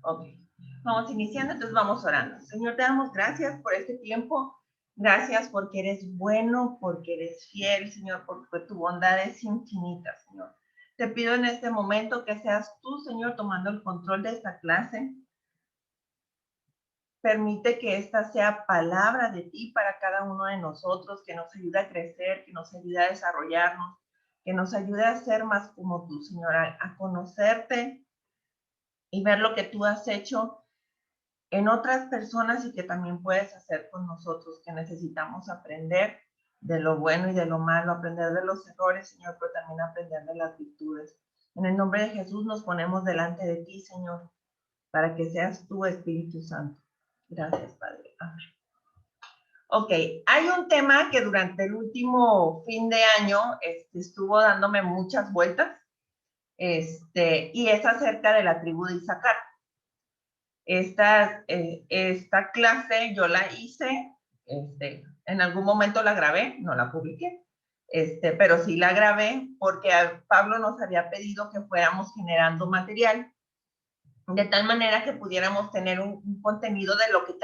Ok, vamos iniciando, entonces vamos orando. Señor, te damos gracias por este tiempo. Gracias porque eres bueno, porque eres fiel, Señor, porque tu bondad es infinita, Señor. Te pido en este momento que seas tú, Señor, tomando el control de esta clase. Permite que esta sea palabra de ti para cada uno de nosotros, que nos ayude a crecer, que nos ayude a desarrollarnos, que nos ayude a ser más como tú, Señor, a conocerte y ver lo que tú has hecho en otras personas y que también puedes hacer con nosotros, que necesitamos aprender de lo bueno y de lo malo, aprender de los errores, Señor, pero también aprender de las virtudes. En el nombre de Jesús nos ponemos delante de ti, Señor, para que seas tú, Espíritu Santo. Gracias, Padre. Amén. Ok, hay un tema que durante el último fin de año estuvo dándome muchas vueltas, y es acerca de la tribu de Isaacar. Esta clase yo la hice, en algún momento la grabé, no la publiqué, pero sí la grabé porque Pablo nos había pedido que fuéramos generando material de tal manera que pudiéramos tener un contenido de lo que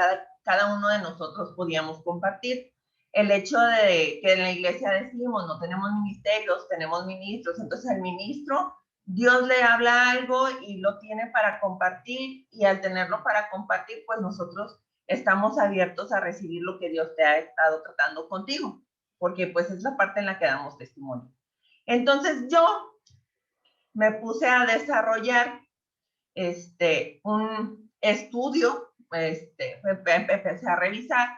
cada uno de nosotros podíamos compartir. El hecho de que en la iglesia decimos, no tenemos ministerios, tenemos ministros, entonces el ministro, Dios le habla algo y lo tiene para compartir, y al tenerlo para compartir, pues nosotros estamos abiertos a recibir lo que Dios te ha estado tratando contigo, porque pues es la parte en la que damos testimonio. Entonces yo me puse a desarrollar un estudio, empecé a revisar,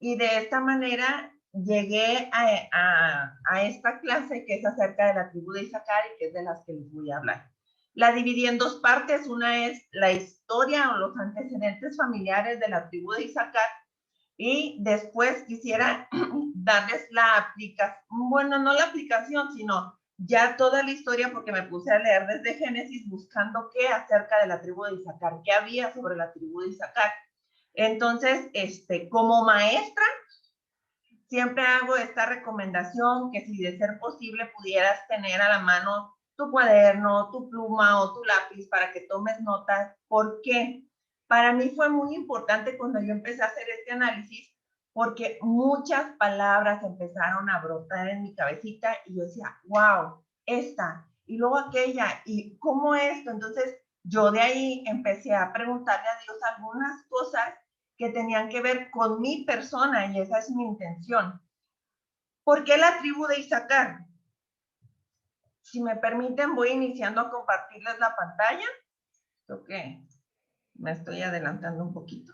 y de esta manera llegué a esta clase que es acerca de la tribu de Isaacar y que es de las que les voy a hablar. La dividí en dos partes. Una es la historia o los antecedentes familiares de la tribu de Isaacar, y después quisiera darles la aplicación, bueno, no la aplicación, sino ya toda la historia, porque me puse a leer desde Génesis buscando qué acerca de la tribu de Isaacar, qué había sobre la tribu de Isaacar. Entonces, como maestra, siempre hago esta recomendación, que si de ser posible pudieras tener a la mano tu cuaderno, tu pluma o tu lápiz para que tomes notas. ¿Por qué? Para mí fue muy importante cuando yo empecé a hacer este análisis, porque muchas palabras empezaron a brotar en mi cabecita y yo decía, wow, esta, y luego aquella, y cómo esto. Entonces yo de ahí empecé a preguntarle a Dios algunas cosas que tenían que ver con mi persona, y esa es mi intención. ¿Por qué la tribu de Isaacar? Si me permiten, voy iniciando a compartirles la pantalla. ¿Esto qué? Me estoy adelantando un poquito.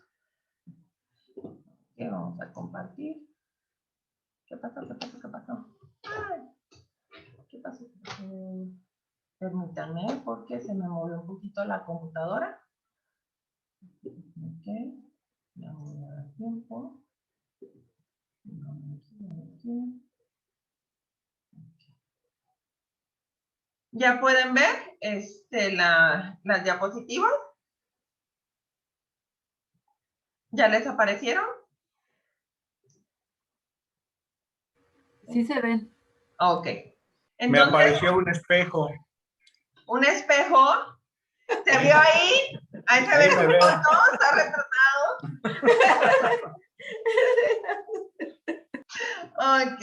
¿Qué vamos a compartir? ¿Qué pasó? ¿Qué pasó? ¿Qué pasó? Ay, ¿qué pasó? Permítanme, porque se me movió un poquito la computadora. Ok, ya voy a dar tiempo. Aquí. ¿Ya pueden ver las diapositivas? ¿Ya les aparecieron? Sí se ven. Ok. Entonces, me apareció un espejo. ¿Un espejo? ¿Se vio ahí? Ahí se ve su foto, está retratado. Ok.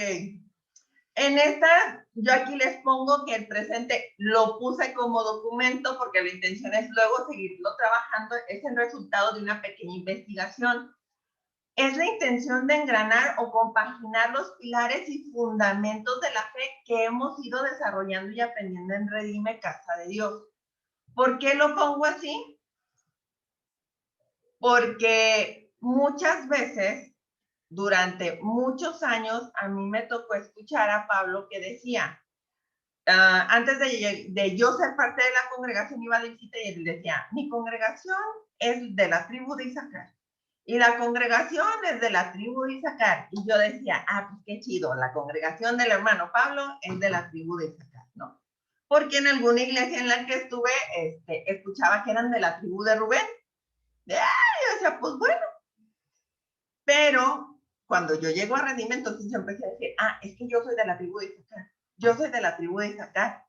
En esta, yo aquí les pongo que el presente lo puse como documento porque la intención es luego seguirlo trabajando. Es el resultado de una pequeña investigación. Es la intención de engranar o compaginar los pilares y fundamentos de la fe que hemos ido desarrollando y aprendiendo en Redime Casa de Dios. ¿Por qué lo pongo así? Porque muchas veces, durante muchos años, a mí me tocó escuchar a Pablo que decía, antes de yo ser parte de la congregación, iba de visita y él decía, mi congregación es de la tribu de Isaacar, y la congregación es de la tribu de Isaacar. Y yo decía, pues qué chido, la congregación del hermano Pablo es de la tribu de Isaacar, ¿no? Porque en alguna iglesia en la que estuve, escuchaba que eran de la tribu de Rubén. Yo decía, pues bueno. Pero cuando yo llego a Redime, entonces yo empecé a decir, es que yo soy de la tribu de Isaacar. Yo soy de la tribu de Isaacar.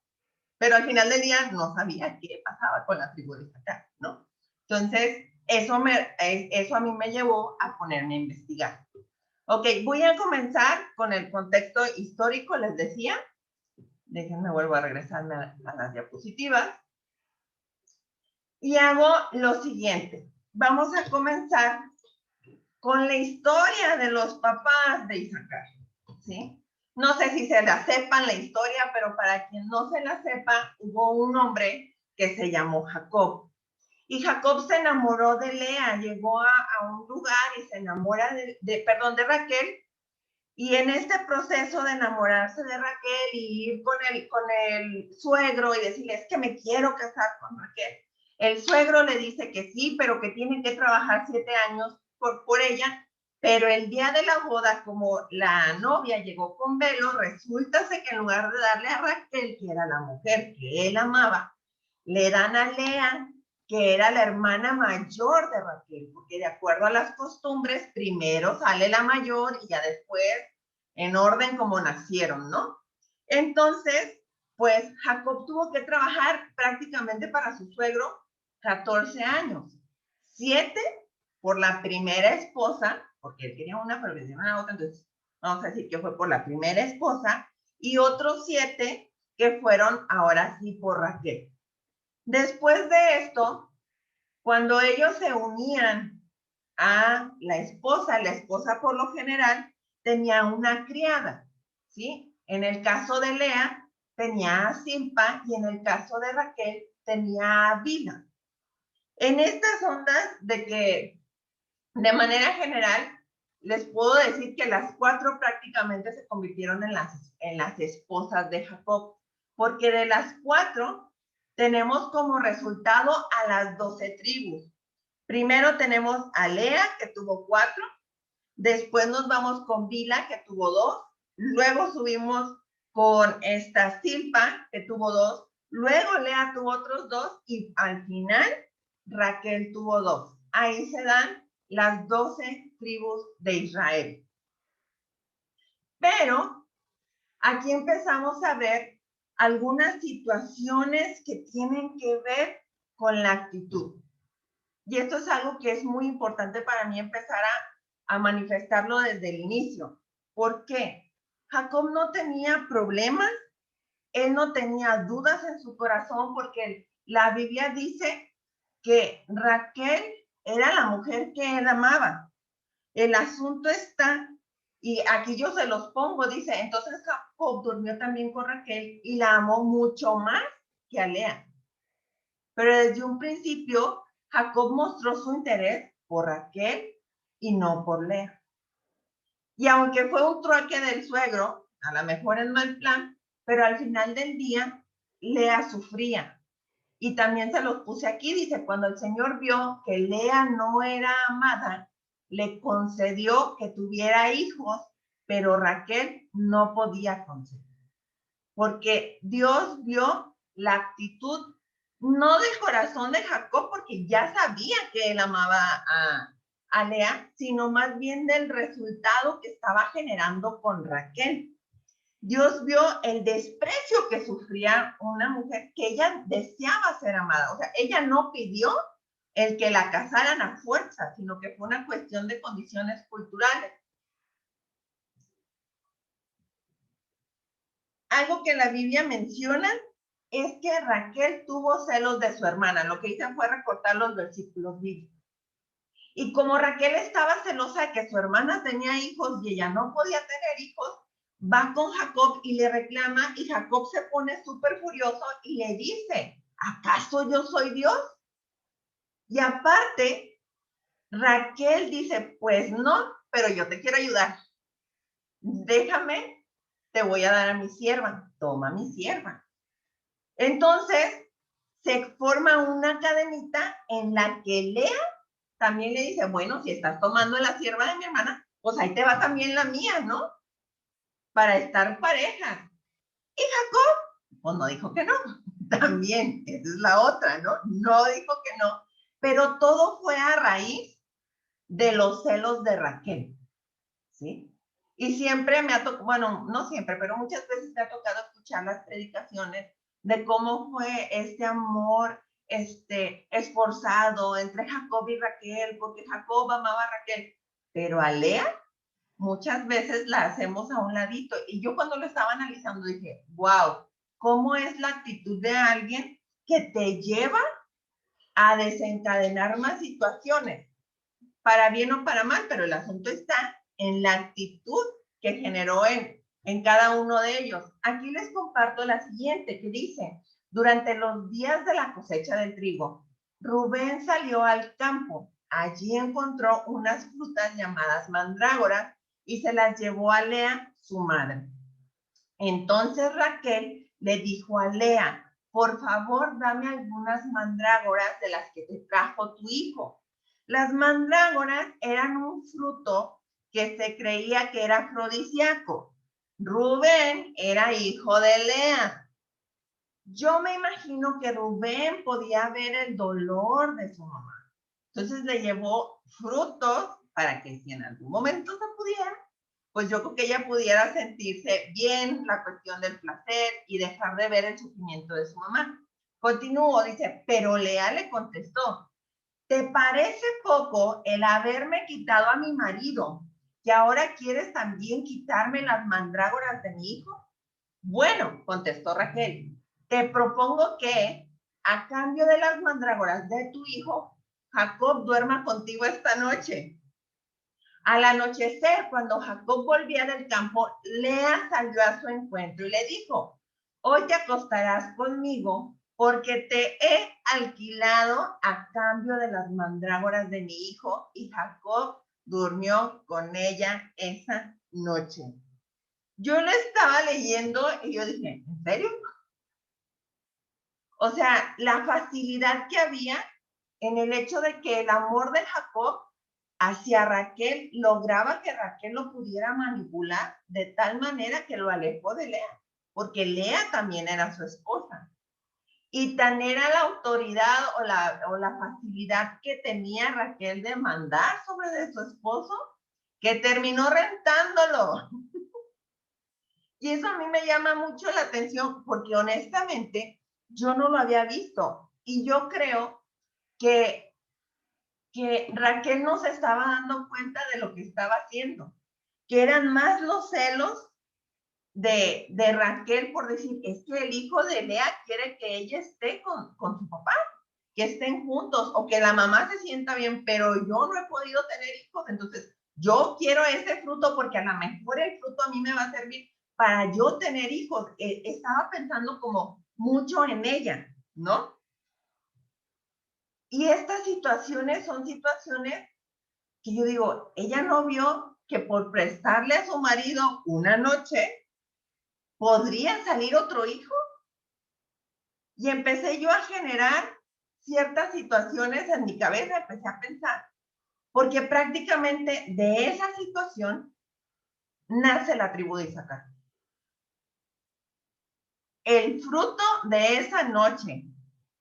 Pero al final del día no sabía qué pasaba con la tribu de Isaacar, ¿no? Entonces, eso a mí me llevó a ponerme a investigar. Ok, voy a comenzar con el contexto histórico, les decía. Déjenme, vuelvo a regresarme a las diapositivas. Y hago lo siguiente. Vamos a comenzar con la historia de los papás de Isaacar, ¿sí? No sé si se la sepan la historia, pero para quien no se la sepa, hubo un hombre que se llamó Jacob. Y Jacob se enamoró de Lea, llegó a un lugar y se enamora de Raquel. Y en este proceso de enamorarse de Raquel y ir con el suegro y decirle, es que me quiero casar con Raquel, el suegro le dice que sí, pero que tiene que trabajar 7 años por ella, pero el día de la boda, como la novia llegó con velo, resulta que en lugar de darle a Raquel, que era la mujer que él amaba, le dan a Lea, que era la hermana mayor de Raquel, porque de acuerdo a las costumbres, primero sale la mayor y ya después, en orden como nacieron, ¿no? Entonces, pues Jacob tuvo que trabajar prácticamente para su suegro 14 años, 7 por la primera esposa, porque él quería una, pero le dieron a otra, entonces vamos a decir que fue por la primera esposa, y otros 7 que fueron ahora sí por Raquel. Después de esto, cuando ellos se unían a la esposa por lo general tenía una criada, ¿sí? En el caso de Lea tenía a Silpa y en el caso de Raquel tenía a Bila. En estas ondas de que, de manera general, les puedo decir que las 4 prácticamente se convirtieron en las esposas de Jacob, porque de las 4 tenemos como resultado a las 12 tribus. Primero tenemos a Lea, que tuvo 4, después nos vamos con Bila, que tuvo 2, luego subimos con esta Silpa, que tuvo 2, luego Lea tuvo otros 2 y al final Raquel tuvo 2. Ahí se dan las 12 tribus de Israel. Pero aquí empezamos a ver algunas situaciones que tienen que ver con la actitud. Y esto es algo que es muy importante para mí empezar a manifestarlo desde el inicio. ¿Por qué? Jacob no tenía problemas, él no tenía dudas en su corazón, porque la Biblia dice que Raquel era la mujer que él amaba. El asunto está, y aquí yo se los pongo, dice, entonces Jacob durmió también con Raquel y la amó mucho más que a Lea. Pero desde un principio, Jacob mostró su interés por Raquel y no por Lea. Y aunque fue un trueque del suegro, a lo mejor en mal plan, pero al final del día, Lea sufría. Y también se los puse aquí, dice, cuando el Señor vio que Lea no era amada, le concedió que tuviera hijos, pero Raquel no podía conceder. Porque Dios vio la actitud, no del corazón de Jacob, porque ya sabía que él amaba a Lea, sino más bien del resultado que estaba generando con Raquel. Dios vio el desprecio que sufría una mujer que ella deseaba ser amada. O sea, ella no pidió el que la casaran a fuerza, sino que fue una cuestión de condiciones culturales. Algo que la Biblia menciona es que Raquel tuvo celos de su hermana. Lo que hice fue recortar los versículos bíblicos. Y como Raquel estaba celosa de que su hermana tenía hijos y ella no podía tener hijos, va con Jacob y le reclama, y Jacob se pone súper furioso y le dice, ¿acaso yo soy Dios? Y aparte, Raquel dice, pues no, pero yo te quiero ayudar. Déjame, te voy a dar a mi sierva. Toma mi sierva. Entonces, se forma una cadenita en la que Lea también le dice, bueno, si estás tomando la sierva de mi hermana, pues ahí te va también la mía, ¿no? Para estar pareja. Y Jacob, pues no dijo que no. También, esa es la otra, ¿no? No dijo que no. Pero todo fue a raíz de los celos de Raquel, ¿sí? Y siempre me ha tocado, bueno, no siempre, pero muchas veces me ha tocado escuchar las predicaciones de cómo fue este amor esforzado entre Jacob y Raquel, porque Jacob amaba a Raquel, pero a Lea muchas veces la hacemos a un ladito. Y yo cuando lo estaba analizando dije, wow, ¿cómo es la actitud de alguien que te lleva a desencadenar más situaciones, para bien o para mal? Pero el asunto está en la actitud que generó en cada uno de ellos. Aquí les comparto la siguiente, que dice: durante los días de la cosecha del trigo, Rubén salió al campo. Allí encontró unas frutas llamadas mandrágoras y se las llevó a Lea, su madre. Entonces Raquel le dijo a Lea: por favor, dame algunas mandrágoras de las que te trajo tu hijo. Las mandrágoras eran un fruto que se creía que era afrodisíaco. Rubén era hijo de Lea. Yo me imagino que Rubén podía ver el dolor de su mamá. Entonces le llevó frutos para que si en algún momento se pudiera, pues yo creo que ella pudiera sentirse bien, la cuestión del placer y dejar de ver el sufrimiento de su mamá. Continúo, dice, pero Lea le contestó: ¿te parece poco el haberme quitado a mi marido, que ahora quieres también quitarme las mandrágoras de mi hijo? Bueno, contestó Raquel, te propongo que, a cambio de las mandrágoras de tu hijo, Jacob duerma contigo esta noche. Al anochecer, cuando Jacob volvía del campo, Lea salió a su encuentro y le dijo: hoy te acostarás conmigo porque te he alquilado a cambio de las mandrágoras de mi hijo. Y Jacob durmió con ella esa noche. Yo lo estaba leyendo y yo dije, ¿en serio? O sea, la facilidad que había en el hecho de que el amor de Jacob hacia Raquel lograba que Raquel lo pudiera manipular de tal manera que lo alejó de Lea, porque Lea también era su esposa. Y tan era la autoridad o la facilidad que tenía Raquel de mandar sobre de su esposo, que terminó rentándolo. Y eso a mí me llama mucho la atención porque honestamente yo no lo había visto. Y yo creo que Raquel no se estaba dando cuenta de lo que estaba haciendo, que eran más los celos de Raquel por decir, es que el hijo de Lea quiere que ella esté con su papá, que estén juntos o que la mamá se sienta bien, pero yo no he podido tener hijos, entonces yo quiero ese fruto porque a lo mejor el fruto a mí me va a servir para yo tener hijos. Estaba pensando como mucho en ella, ¿no? Y estas situaciones son situaciones que yo digo, ella no vio que por prestarle a su marido una noche podría salir otro hijo. Y empecé yo a generar ciertas situaciones en mi cabeza, empecé a pensar, porque prácticamente de esa situación nace la tribu de Isaacar. El fruto de esa noche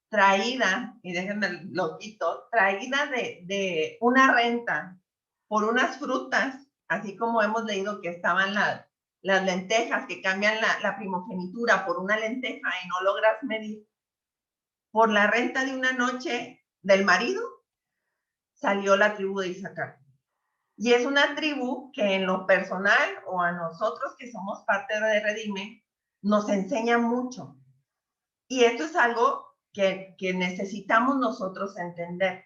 traída, y déjenme lo quito, traída de una renta por unas frutas, así como hemos leído que estaban las lentejas que cambian la primogenitura por una lenteja y no logras medir, por la renta de una noche del marido, salió la tribu de Isaacar. Y es una tribu que en lo personal o a nosotros que somos parte de Redime, nos enseña mucho. Y esto es algo que necesitamos nosotros entender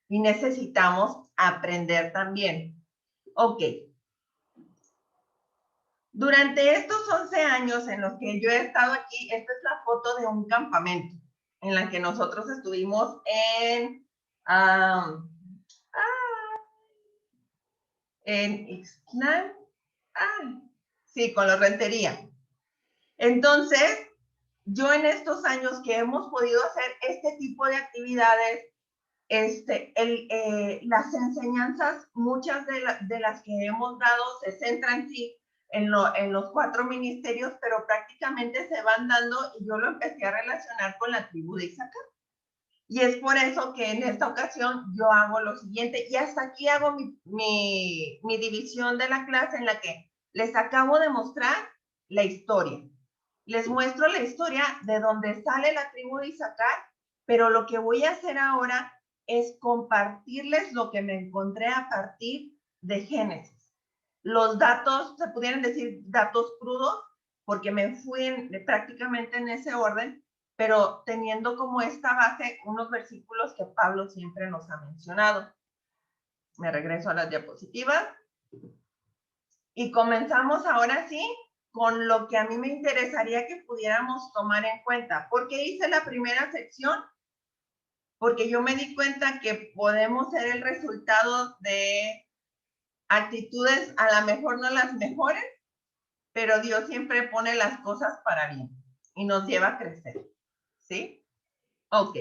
y necesitamos aprender también. Ok. Durante estos 11 años en los que yo he estado aquí, esta es la foto de un campamento en la que nosotros estuvimos en Ixtlan. Sí, con la Rentería. Entonces, yo en estos años que hemos podido hacer este tipo de actividades, las enseñanzas, muchas de las que hemos dado se centran sí en los 4 ministerios, pero prácticamente se van dando y yo lo empecé a relacionar con la tribu de Isaacar. Y es por eso que en esta ocasión yo hago lo siguiente y hasta aquí hago mi división de la clase en la que les acabo de mostrar la historia. Les muestro la historia de donde sale la tribu de Isaacar pero lo que voy a hacer ahora es compartirles lo que me encontré a partir de Génesis. Los datos, se pudieran decir datos crudos, porque me fui prácticamente en ese orden, pero teniendo como esta base unos versículos que Pablo siempre nos ha mencionado. Me regreso a las diapositivas. Y comenzamos ahora sí con lo que a mí me interesaría que pudiéramos tomar en cuenta. ¿Por qué hice la primera sección? Porque yo me di cuenta que podemos ser el resultado de actitudes, a lo mejor no las mejores, pero Dios siempre pone las cosas para bien y nos lleva a crecer. ¿Sí? Ok.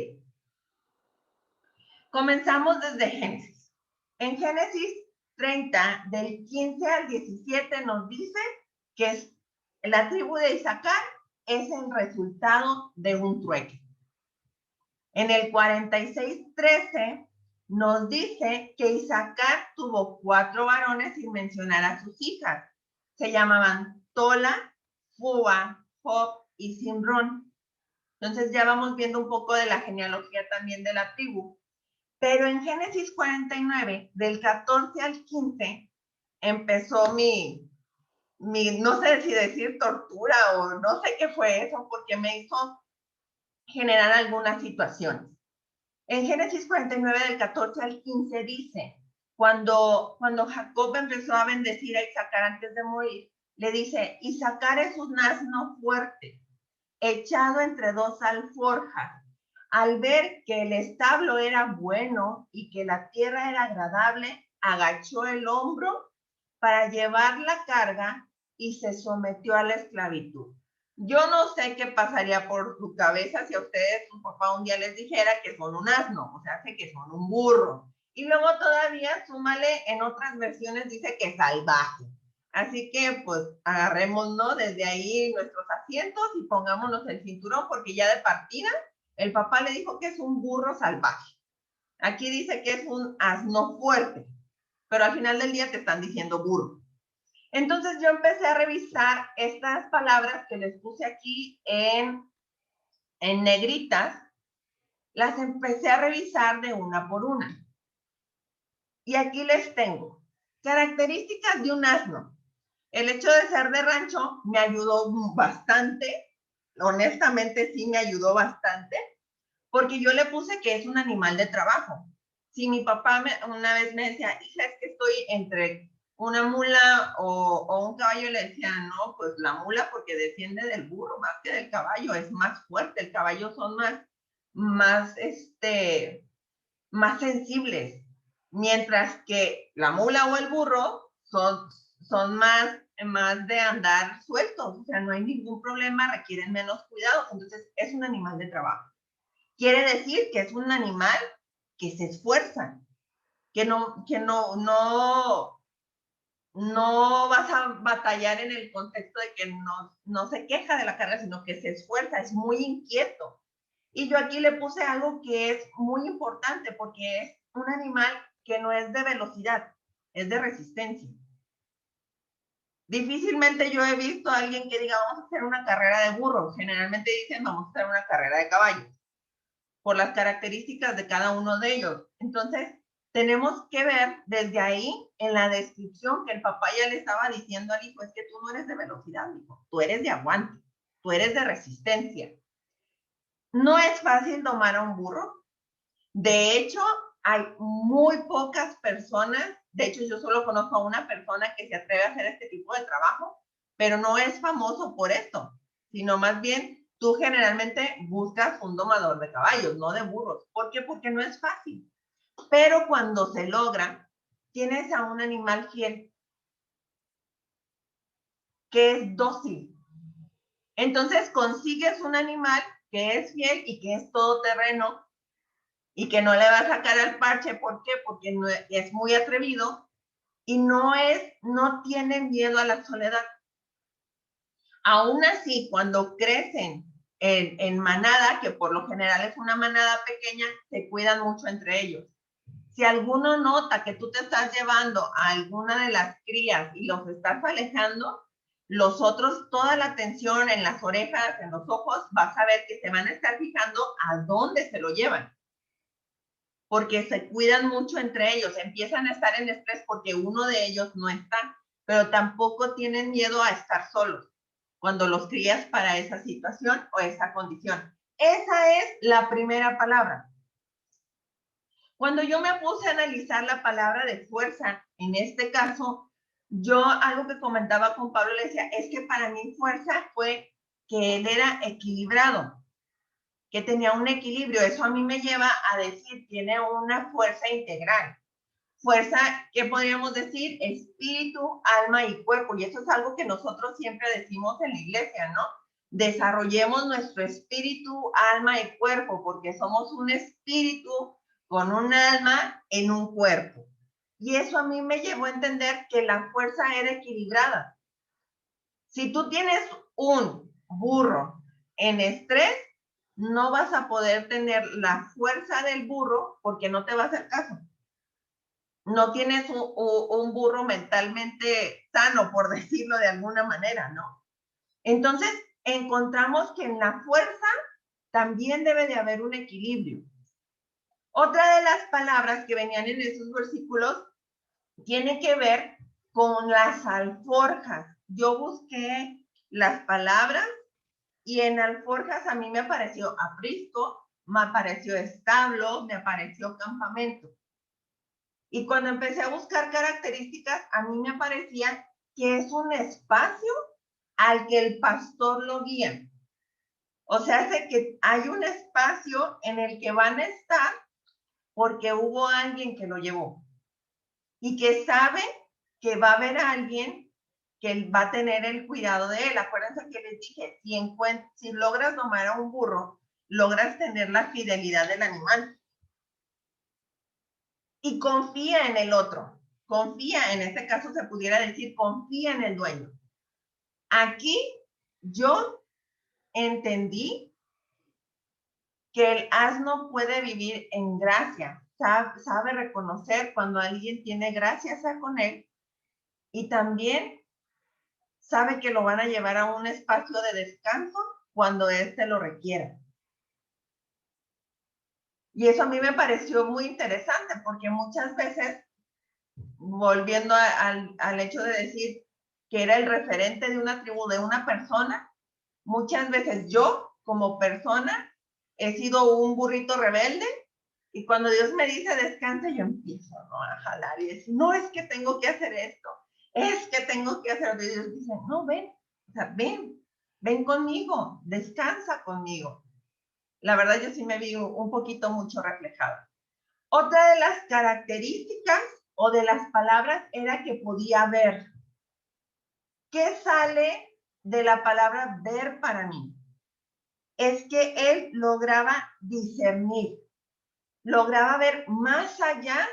Comenzamos desde Génesis. En Génesis 30, del 15 al 17, nos dice que la tribu de Isaacar es el resultado de un trueque. En el 46:13 nos dice que Isaacar tuvo 4 varones sin mencionar a sus hijas. Se llamaban Tola, Fua, Job y Simrón. Entonces ya vamos viendo un poco de la genealogía también de la tribu. Pero en Génesis 49, del 14 al 15, empezó no sé si decir tortura o no sé qué fue eso, porque me hizo generar algunas situaciones. En Génesis 49, del 14 al 15, dice, cuando Jacob empezó a bendecir a Isaacar antes de morir, le dice, Isaacar es un asno fuerte, echado entre 2 alforjas. Al ver que el establo era bueno y que la tierra era agradable, agachó el hombro para llevar la carga y se sometió a la esclavitud. Yo no sé qué pasaría por su cabeza si a ustedes, su papá un día les dijera que son un asno, o sea, que son un burro. Y luego todavía, súmale, en otras versiones dice que salvaje. Así que, pues, agarrémonos desde ahí nuestros asientos y pongámonos el cinturón, porque ya de partida, el papá le dijo que es un burro salvaje. Aquí dice que es un asno fuerte, pero al final del día te están diciendo burro. Entonces yo empecé a revisar estas palabras que les puse aquí en negritas, las empecé a revisar de una por una. Y aquí les tengo características de un asno. El hecho de ser de rancho me ayudó bastante, honestamente sí me ayudó bastante, porque yo le puse que es un animal de trabajo. Si mi papá una vez me decía, hija, es que estoy entre una mula o un caballo, le decía, no, pues la mula porque defiende del burro más que del caballo, es más fuerte, el caballo son más sensibles, mientras que la mula o el burro son más de andar sueltos, o sea, no hay ningún problema, requieren menos cuidado, entonces es un animal de trabajo. Quiere decir que es un animal que se esfuerza, que no vas a batallar en el contexto de que no se queja de la carga, sino que se esfuerza, es muy inquieto. Y yo aquí le puse algo que es muy importante porque es un animal que no es de velocidad, es de resistencia. Difícilmente yo he visto a alguien que diga, vamos a hacer una carrera de burros. Generalmente dicen, vamos a hacer una carrera de caballos, por las características de cada uno de ellos. Entonces, tenemos que ver desde ahí, en la descripción, que el papá ya le estaba diciendo al hijo, es que tú no eres de velocidad, hijo, tú eres de aguante, tú eres de resistencia. No es fácil domar a un burro. De hecho, hay muy pocas personas, de hecho yo solo conozco a una persona que se atreve a hacer este tipo de trabajo, pero no es famoso por esto, sino más bien tú generalmente buscas un domador de caballos, no de burros. ¿Por qué? Porque no es fácil. Pero cuando se logra, tienes a un animal fiel, que es dócil. Entonces consigues un animal que es fiel y que es todoterreno, y que no le va a sacar al parche. ¿Por qué? Porque no, es muy atrevido y no tiene miedo a la soledad. Aún así, cuando crecen en manada, que por lo general es una manada pequeña, se cuidan mucho entre ellos. Si alguno nota que tú te estás llevando a alguna de las crías y los estás alejando, Los otros, toda la atención en las orejas, en los ojos, vas a ver que se van a estar fijando a dónde se lo llevan. Porque se cuidan mucho entre ellos, empiezan a estar en estrés porque uno de ellos no está, pero tampoco tienen miedo a estar solos cuando los crías para esa situación o esa condición. Esa es la primera palabra. Cuando yo me puse a analizar la palabra de fuerza, en este caso, yo algo que comentaba con Pablo le decía, es que para mí fuerza fue que él era equilibrado, que tenía un equilibrio. Eso a mí me lleva a decir, tiene una fuerza integral. Fuerza, ¿qué podríamos decir? Espíritu, alma y cuerpo. Y eso es algo que nosotros siempre decimos en la iglesia, ¿no? Desarrollemos nuestro espíritu, alma y cuerpo, porque somos un espíritu con un alma en un cuerpo. Y eso a mí me llevó a entender que la fuerza era equilibrada. Si tú tienes un burro en estrés, no vas a poder tener la fuerza del burro porque no te va a hacer caso. No tienes un burro mentalmente sano, por decirlo de alguna manera, ¿no? Entonces, encontramos que en la fuerza también debe de haber un equilibrio. Otra de las palabras que venían en esos versículos tiene que ver con las alforjas. Yo busqué las palabras y en alforjas a mí me apareció aprisco, me apareció establo, me apareció campamento. Y cuando empecé a buscar características, a mí me parecía que es un espacio al que el pastor lo guía. O sea, hace que hay un espacio en el que van a estar porque hubo alguien que lo llevó y que sabe que va a haber alguien que va a tener el cuidado de él. Acuérdense que les dije, si logras domar a un burro, logras tener la fidelidad del animal. Y confía en el otro. Confía, en este caso se pudiera decir, confía en el dueño. Aquí yo entendí que el asno puede vivir en gracia, sabe reconocer cuando alguien tiene gracia hacia con él y también sabe que lo van a llevar a un espacio de descanso cuando éste lo requiera. Y eso a mí me pareció muy interesante porque muchas veces, volviendo al hecho de decir que era el referente de una tribu, de una persona, muchas veces yo como persona he sido un burrito rebelde y cuando Dios me dice descansa, yo empiezo, ¿no?, a jalar y decir, no, es que tengo que hacer esto, es que tengo que hacer, y Dios dice, no, ven, o sea, ven conmigo, descansa conmigo. La verdad yo sí me vi un poquito mucho reflejada. Otra de las características o de las palabras era que podía ver. ¿Qué sale de la palabra ver para mí? Es que él lograba discernir, lograba ver más allá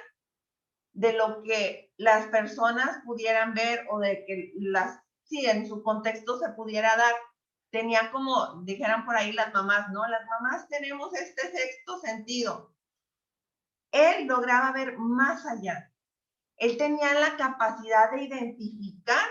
de lo que las personas pudieran ver o de que sí, en su contexto se pudiera dar. Tenía como, dijeran por ahí las mamás, ¿no? Las mamás tenemos este sexto sentido. Él lograba ver más allá. Él tenía la capacidad de identificar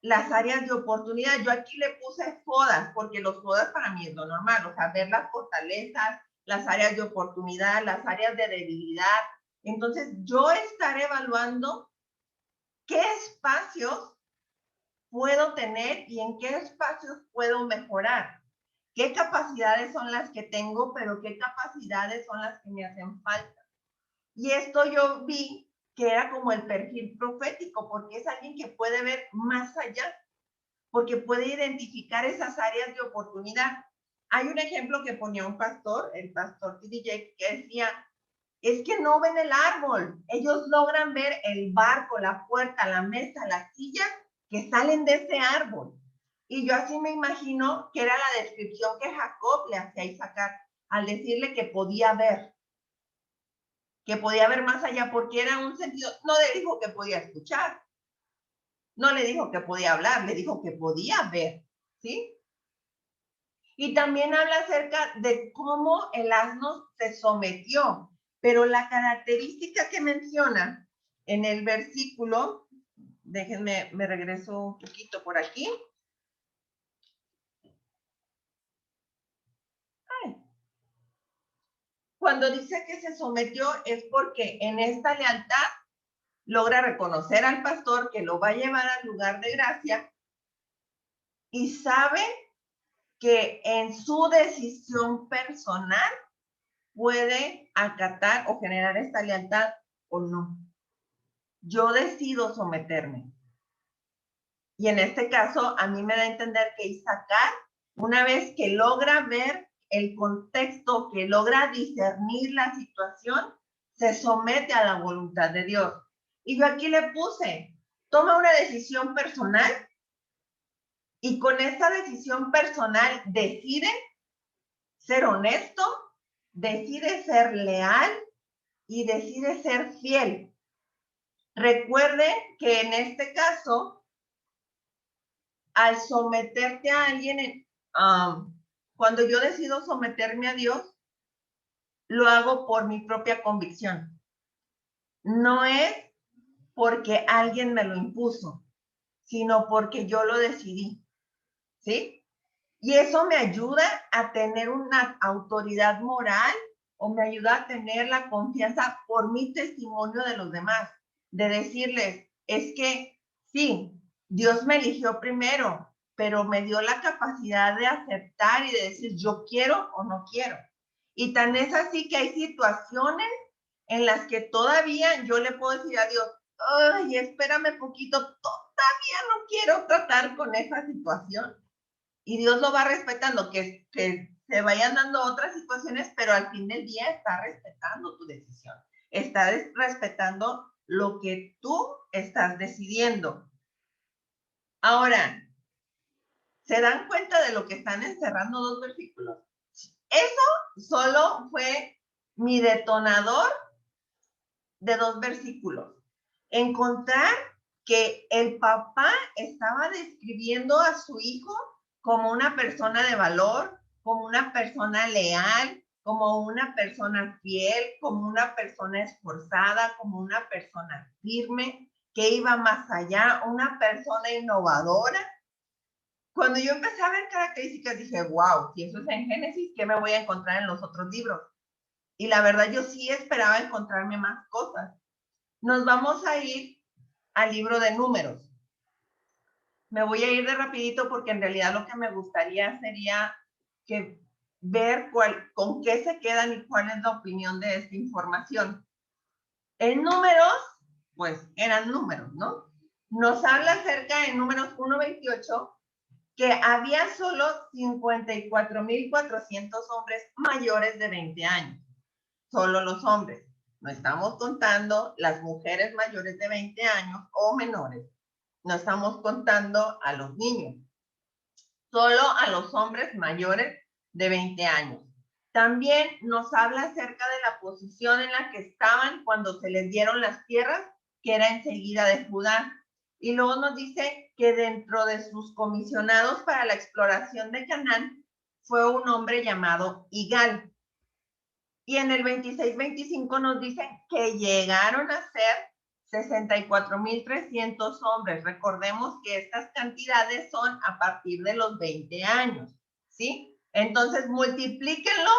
las áreas de oportunidad. Yo aquí le puse FODAS, porque los FODAS para mí es lo normal, o sea, ver las fortalezas, las áreas de oportunidad, las áreas de debilidad. Entonces, yo estaré evaluando qué espacios puedo tener y en qué espacios puedo mejorar. ¿Qué capacidades son las que tengo, pero qué capacidades son las que me hacen falta? Y esto yo vi que era como el perfil profético, porque es alguien que puede ver más allá, porque puede identificar esas áreas de oportunidad. Hay un ejemplo que ponía un pastor, el pastor TD Jakes, que decía, es que no ven el árbol, ellos logran ver el barco, la puerta, la mesa, la silla que salen de ese árbol. Y yo así me imagino que era la descripción que Jacob le hacía a Isaac al decirle que podía ver más allá, porque era un sentido, no le dijo que podía escuchar, no le dijo que podía hablar, le dijo que podía ver, ¿sí? Y también habla acerca de cómo el asno se sometió, pero la característica que menciona en el versículo Déjenme, me regreso un poquito por aquí. Ay. Cuando dice que se sometió es porque en esta lealtad logra reconocer al pastor que lo va a llevar al lugar de gracia y sabe que en su decisión personal puede acatar o generar esta lealtad o no. Yo decido someterme. Y en este caso, a mí me da a entender que Isaacar, una vez que logra ver el contexto, que logra discernir la situación, se somete a la voluntad de Dios. Y yo aquí le puse, toma una decisión personal y con esa decisión personal decide ser honesto, decide ser leal y decide ser fiel. Recuerde que en este caso, al someterte a alguien, cuando yo decido someterme a Dios, lo hago por mi propia convicción. No es porque alguien me lo impuso, sino porque yo lo decidí, ¿sí? Y eso me ayuda a tener una autoridad moral o me ayuda a tener la confianza por mi testimonio de los demás, de decirles, es que sí, Dios me eligió primero, pero me dio la capacidad de aceptar y de decir yo quiero o no quiero. Y tan es así que hay situaciones en las que todavía yo le puedo decir a Dios, ay, espérame poquito, todavía no quiero tratar con esa situación. Y Dios lo va respetando, que se vayan dando otras situaciones, pero al fin del día está respetando tu decisión. Está respetando lo que tú estás decidiendo. Ahora, ¿se dan cuenta de lo que están encerrando dos versículos? Eso solo fue mi detonador de dos versículos. Encontrar que el papá estaba describiendo a su hijo como una persona de valor, como una persona leal, como una persona fiel, como una persona esforzada, como una persona firme, que iba más allá, una persona innovadora. Cuando yo empecé a ver características, dije, wow, si eso es en Génesis, ¿qué me voy a encontrar en los otros libros? Y la verdad, yo sí esperaba encontrarme más cosas. Nos vamos a ir al libro de Números. Me voy a ir de rapidito porque en realidad lo que me gustaría sería que ver con qué se quedan y cuál es la opinión de esta información. En Números, pues eran números, ¿no? Nos habla acerca en Números 1:28 que había solo 54,400 hombres mayores de 20 años. Solo los hombres. No estamos contando las mujeres mayores de 20 años o menores. No estamos contando a los niños. Solo a los hombres mayores de 20 años. También nos habla acerca de la posición en la que estaban cuando se les dieron las tierras, que era enseguida de Judá. Y luego nos dice que dentro de sus comisionados para la exploración de Canaán fue un hombre llamado Igal. Y en el 26-25 nos dicen que llegaron a ser 64,300 hombres. Recordemos que estas cantidades son a partir de los 20 años, ¿sí? Entonces, multiplíquenlo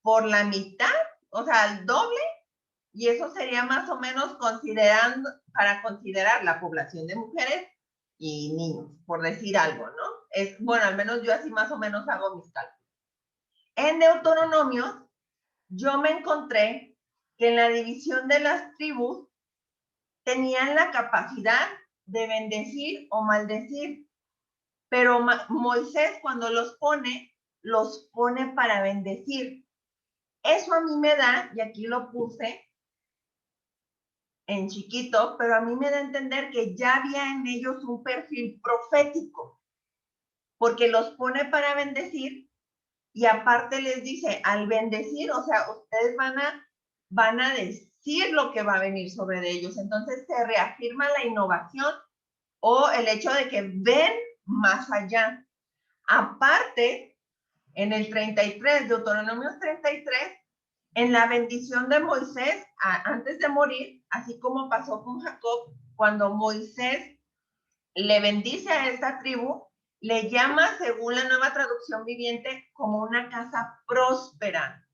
por la mitad, o sea, el doble, y eso sería más o menos para considerar la población de mujeres y niños, por decir algo, ¿no? Bueno, al menos yo así más o menos hago mis cálculos. En Deuteronomios, yo me encontré que en la división de las tribus tenían la capacidad de bendecir o maldecir, pero Moisés cuando los pone para bendecir. Eso a mí me da, y aquí lo puse en chiquito, pero a mí me da a entender que ya había en ellos un perfil profético, porque los pone para bendecir y aparte les dice, al bendecir, o sea, ustedes van a decir lo que va a venir sobre de ellos. Entonces se reafirma la innovación o el hecho de que ven más allá. Aparte, en el 33, Deuteronomio 33, en la bendición de Moisés, antes de morir, así como pasó con Jacob, cuando Moisés le bendice a esta tribu, le llama, según la Nueva Traducción Viviente, como una casa próspera.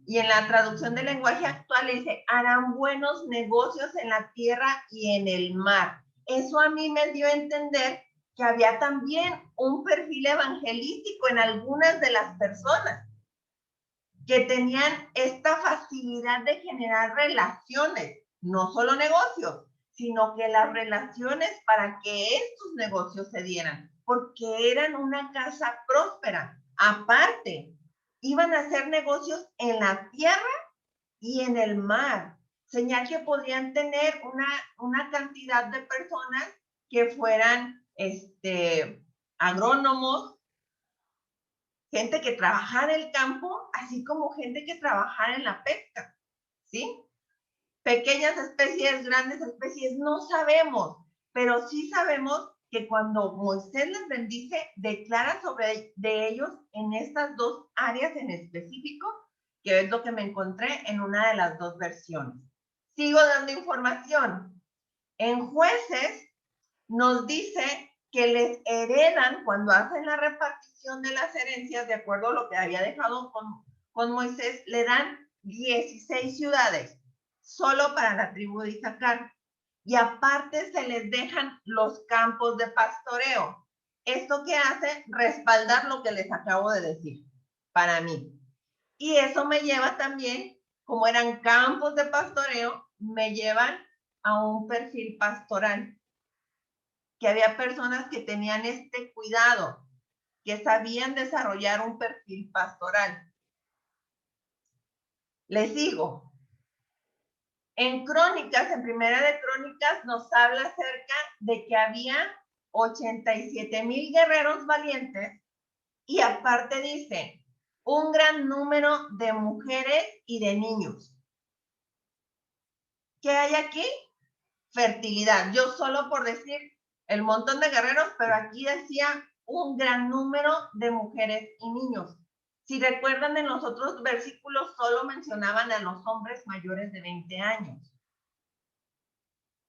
Y en la traducción del lenguaje actual dice, harán buenos negocios en la tierra y en el mar. Eso a mí me dio a entender que había también un perfil evangelístico en algunas de las personas que tenían esta facilidad de generar relaciones, no solo negocios, sino que las relaciones para que estos negocios se dieran, porque eran una casa próspera. Aparte, iban a hacer negocios en la tierra y en el mar, señal que podrían tener una cantidad de personas que fueran agrónomos, gente que trabajara en el campo, así como gente que trabajara en la pesca, ¿sí? Pequeñas especies, grandes especies, no sabemos, pero sí sabemos que cuando Moisés les bendice, declara sobre de ellos en estas dos áreas en específico, que es lo que me encontré en una de las dos versiones. Sigo dando información. En Jueces nos dice que les heredan, cuando hacen la repartición de las herencias, de acuerdo a lo que había dejado con Moisés, le dan 16 ciudades, solo para la tribu de Isaacar. Y aparte se les dejan los campos de pastoreo. ¿Esto qué hace? Respaldar lo que les acabo de decir, para mí. Y eso me lleva también, como eran campos de pastoreo, me llevan a un perfil pastoral, que había personas que tenían este cuidado, que sabían desarrollar un perfil pastoral. Les digo, en Crónicas, en Primera de Crónicas, nos habla acerca de que había 87,000 guerreros valientes y aparte dice, un gran número de mujeres y de niños. ¿Qué hay aquí? Fertilidad. Yo solo por decir el montón de guerreros, pero aquí decía un gran número de mujeres y niños. Si recuerdan, en los otros versículos solo mencionaban a los hombres mayores de 20 años.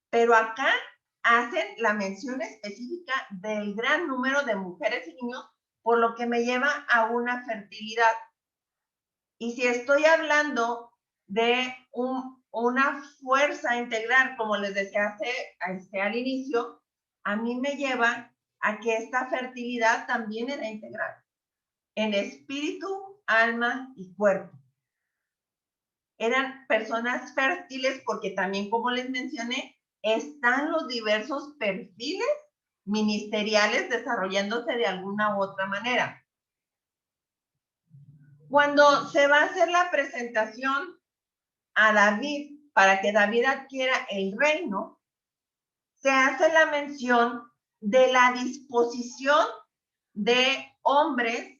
Pero acá hacen la mención específica del gran número de mujeres y niños, por lo que me lleva a una fertilidad. Y si estoy hablando de una fuerza integral, como les decía al inicio, a mí me lleva a que esta fertilidad también era integral, en espíritu, alma y cuerpo. Eran personas fértiles porque también, como les mencioné, están los diversos perfiles ministeriales desarrollándose de alguna u otra manera. Cuando se va a hacer la presentación a David para que David adquiera el reino, se hace la mención de la disposición de hombres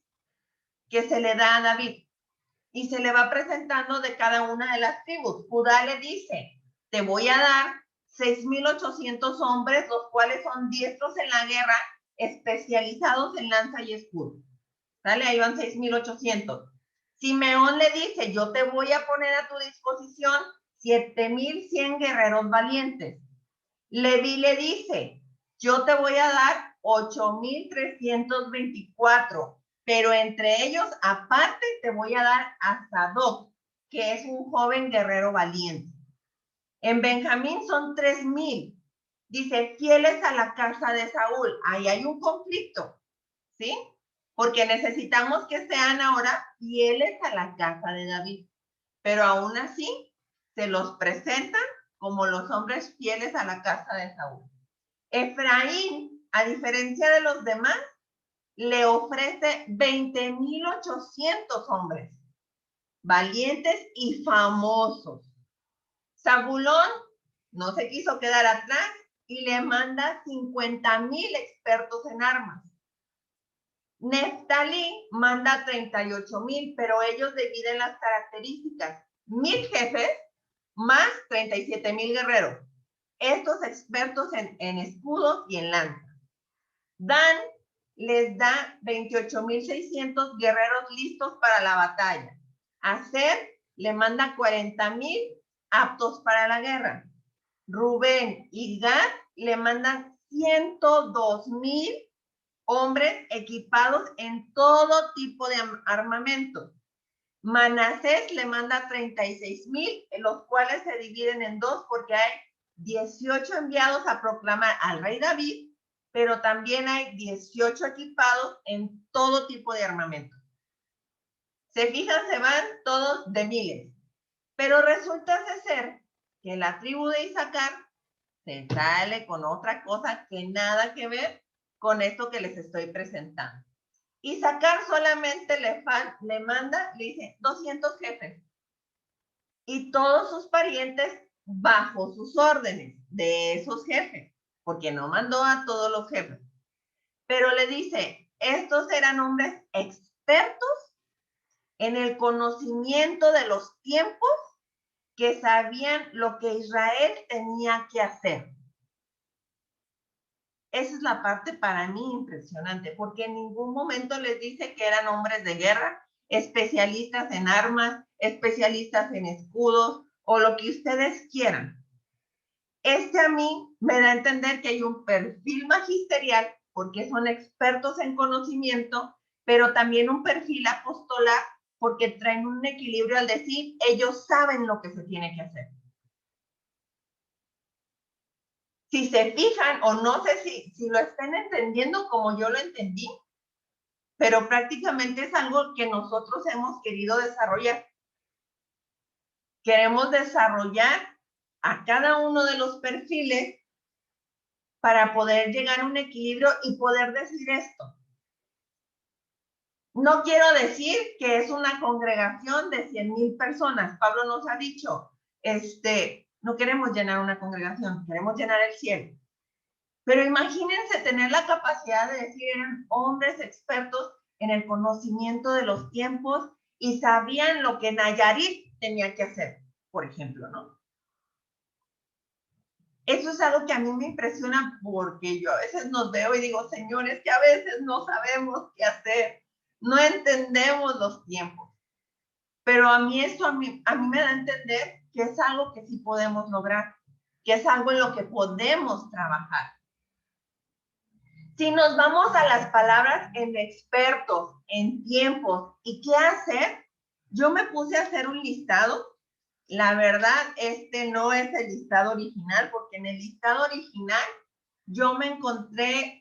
que se le da a David y se le va presentando de cada una de las tribus. Judá le dice, te voy a dar 6,800 hombres, los cuales son diestros en la guerra, especializados en lanza y escudo. ¿Sale? Ahí van 6,800. Simeón le dice, yo te voy a poner a tu disposición 7,100 guerreros valientes. Leví le dice, yo te voy a dar 8,324, pero entre ellos, aparte, te voy a dar a Sadoc, que es un joven guerrero valiente. En Benjamín son 3,000. Dice, fieles a la casa de Saúl. Ahí hay un conflicto, ¿sí? Porque necesitamos que sean ahora fieles a la casa de David. Pero aún así, se los presentan como los hombres fieles a la casa de Saúl. Efraín, a diferencia de los demás, le ofrece 20,800 hombres, valientes y famosos. Zabulón no se quiso quedar atrás y le manda 50,000 expertos en armas. Neftalí manda 38,000, pero ellos dividen las características. 1,000 jefes más 37,000 guerreros. Estos expertos en escudos y en lanza. Dan les da 28,600 guerreros listos para la batalla. Aser le manda 40,000 aptos para la guerra. Rubén y Gad le mandan 102,000 hombres equipados en todo tipo de armamento. Manasés le manda 36,000, los cuales se dividen en dos porque hay 18 enviados a proclamar al rey David, pero también hay 18 equipados en todo tipo de armamento. Se fijan, se van todos de miles. Pero resulta ser que la tribu de Isaacar se sale con otra cosa que nada que ver con esto que les estoy presentando. Isaacar solamente le manda, le dice 200 jefes y todos sus parientes bajo sus órdenes de esos jefes, porque no mandó a todos los jefes. Pero le dice, estos eran hombres expertos en el conocimiento de los tiempos, que sabían lo que Israel tenía que hacer. Esa es la parte para mí impresionante, porque en ningún momento les dice que eran hombres de guerra, especialistas en armas, especialistas en escudos o lo que ustedes quieran. A mí me da a entender que hay un perfil magisterial, porque son expertos en conocimiento, pero también un perfil apostolar, porque traen un equilibrio al decir, ellos saben lo que se tiene que hacer. Si se fijan, o no sé si lo estén entendiendo como yo lo entendí, pero prácticamente es algo que nosotros hemos querido desarrollar. Queremos desarrollar a cada uno de los perfiles para poder llegar a un equilibrio y poder decir esto. No quiero decir que es una congregación de 100,000 personas. Pablo nos ha dicho, no queremos llenar una congregación, queremos llenar el cielo. Pero imagínense tener la capacidad de decir, eran hombres expertos en el conocimiento de los tiempos y sabían lo que Nayarit tenía que hacer, por ejemplo, ¿no? Eso es algo que a mí me impresiona, porque yo a veces nos veo y digo, señores, que a veces no sabemos qué hacer, no entendemos los tiempos. Pero a mí eso a mí me da a entender que es algo que sí podemos lograr, que es algo en lo que podemos trabajar. Si nos vamos a las palabras en expertos, en tiempos y qué hacer, yo me puse a hacer un listado. La verdad, no es el listado original, porque en el listado original yo me encontré,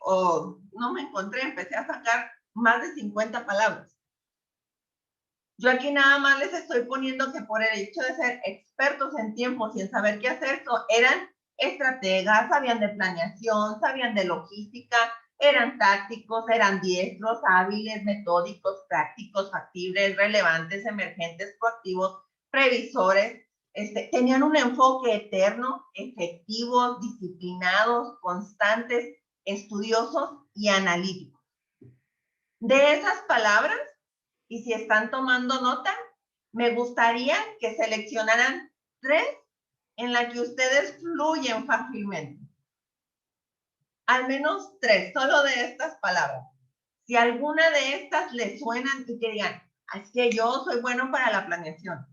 empecé a sacar más de 50 palabras. Yo aquí nada más les estoy poniendo que por el hecho de ser expertos en tiempos y en saber qué hacer, eran estrategas, sabían de planeación, sabían de logística, eran tácticos, eran diestros, hábiles, metódicos, prácticos, factibles, relevantes, emergentes, proactivos, previsores. Tenían un enfoque eterno, efectivos, disciplinados, constantes, estudiosos y analíticos. De esas palabras, y si están tomando nota, me gustaría que seleccionaran 3 en las que ustedes fluyen fácilmente. Al menos 3, solo de estas palabras. Si alguna de estas les suenan y que digan, es que yo soy bueno para la planeación,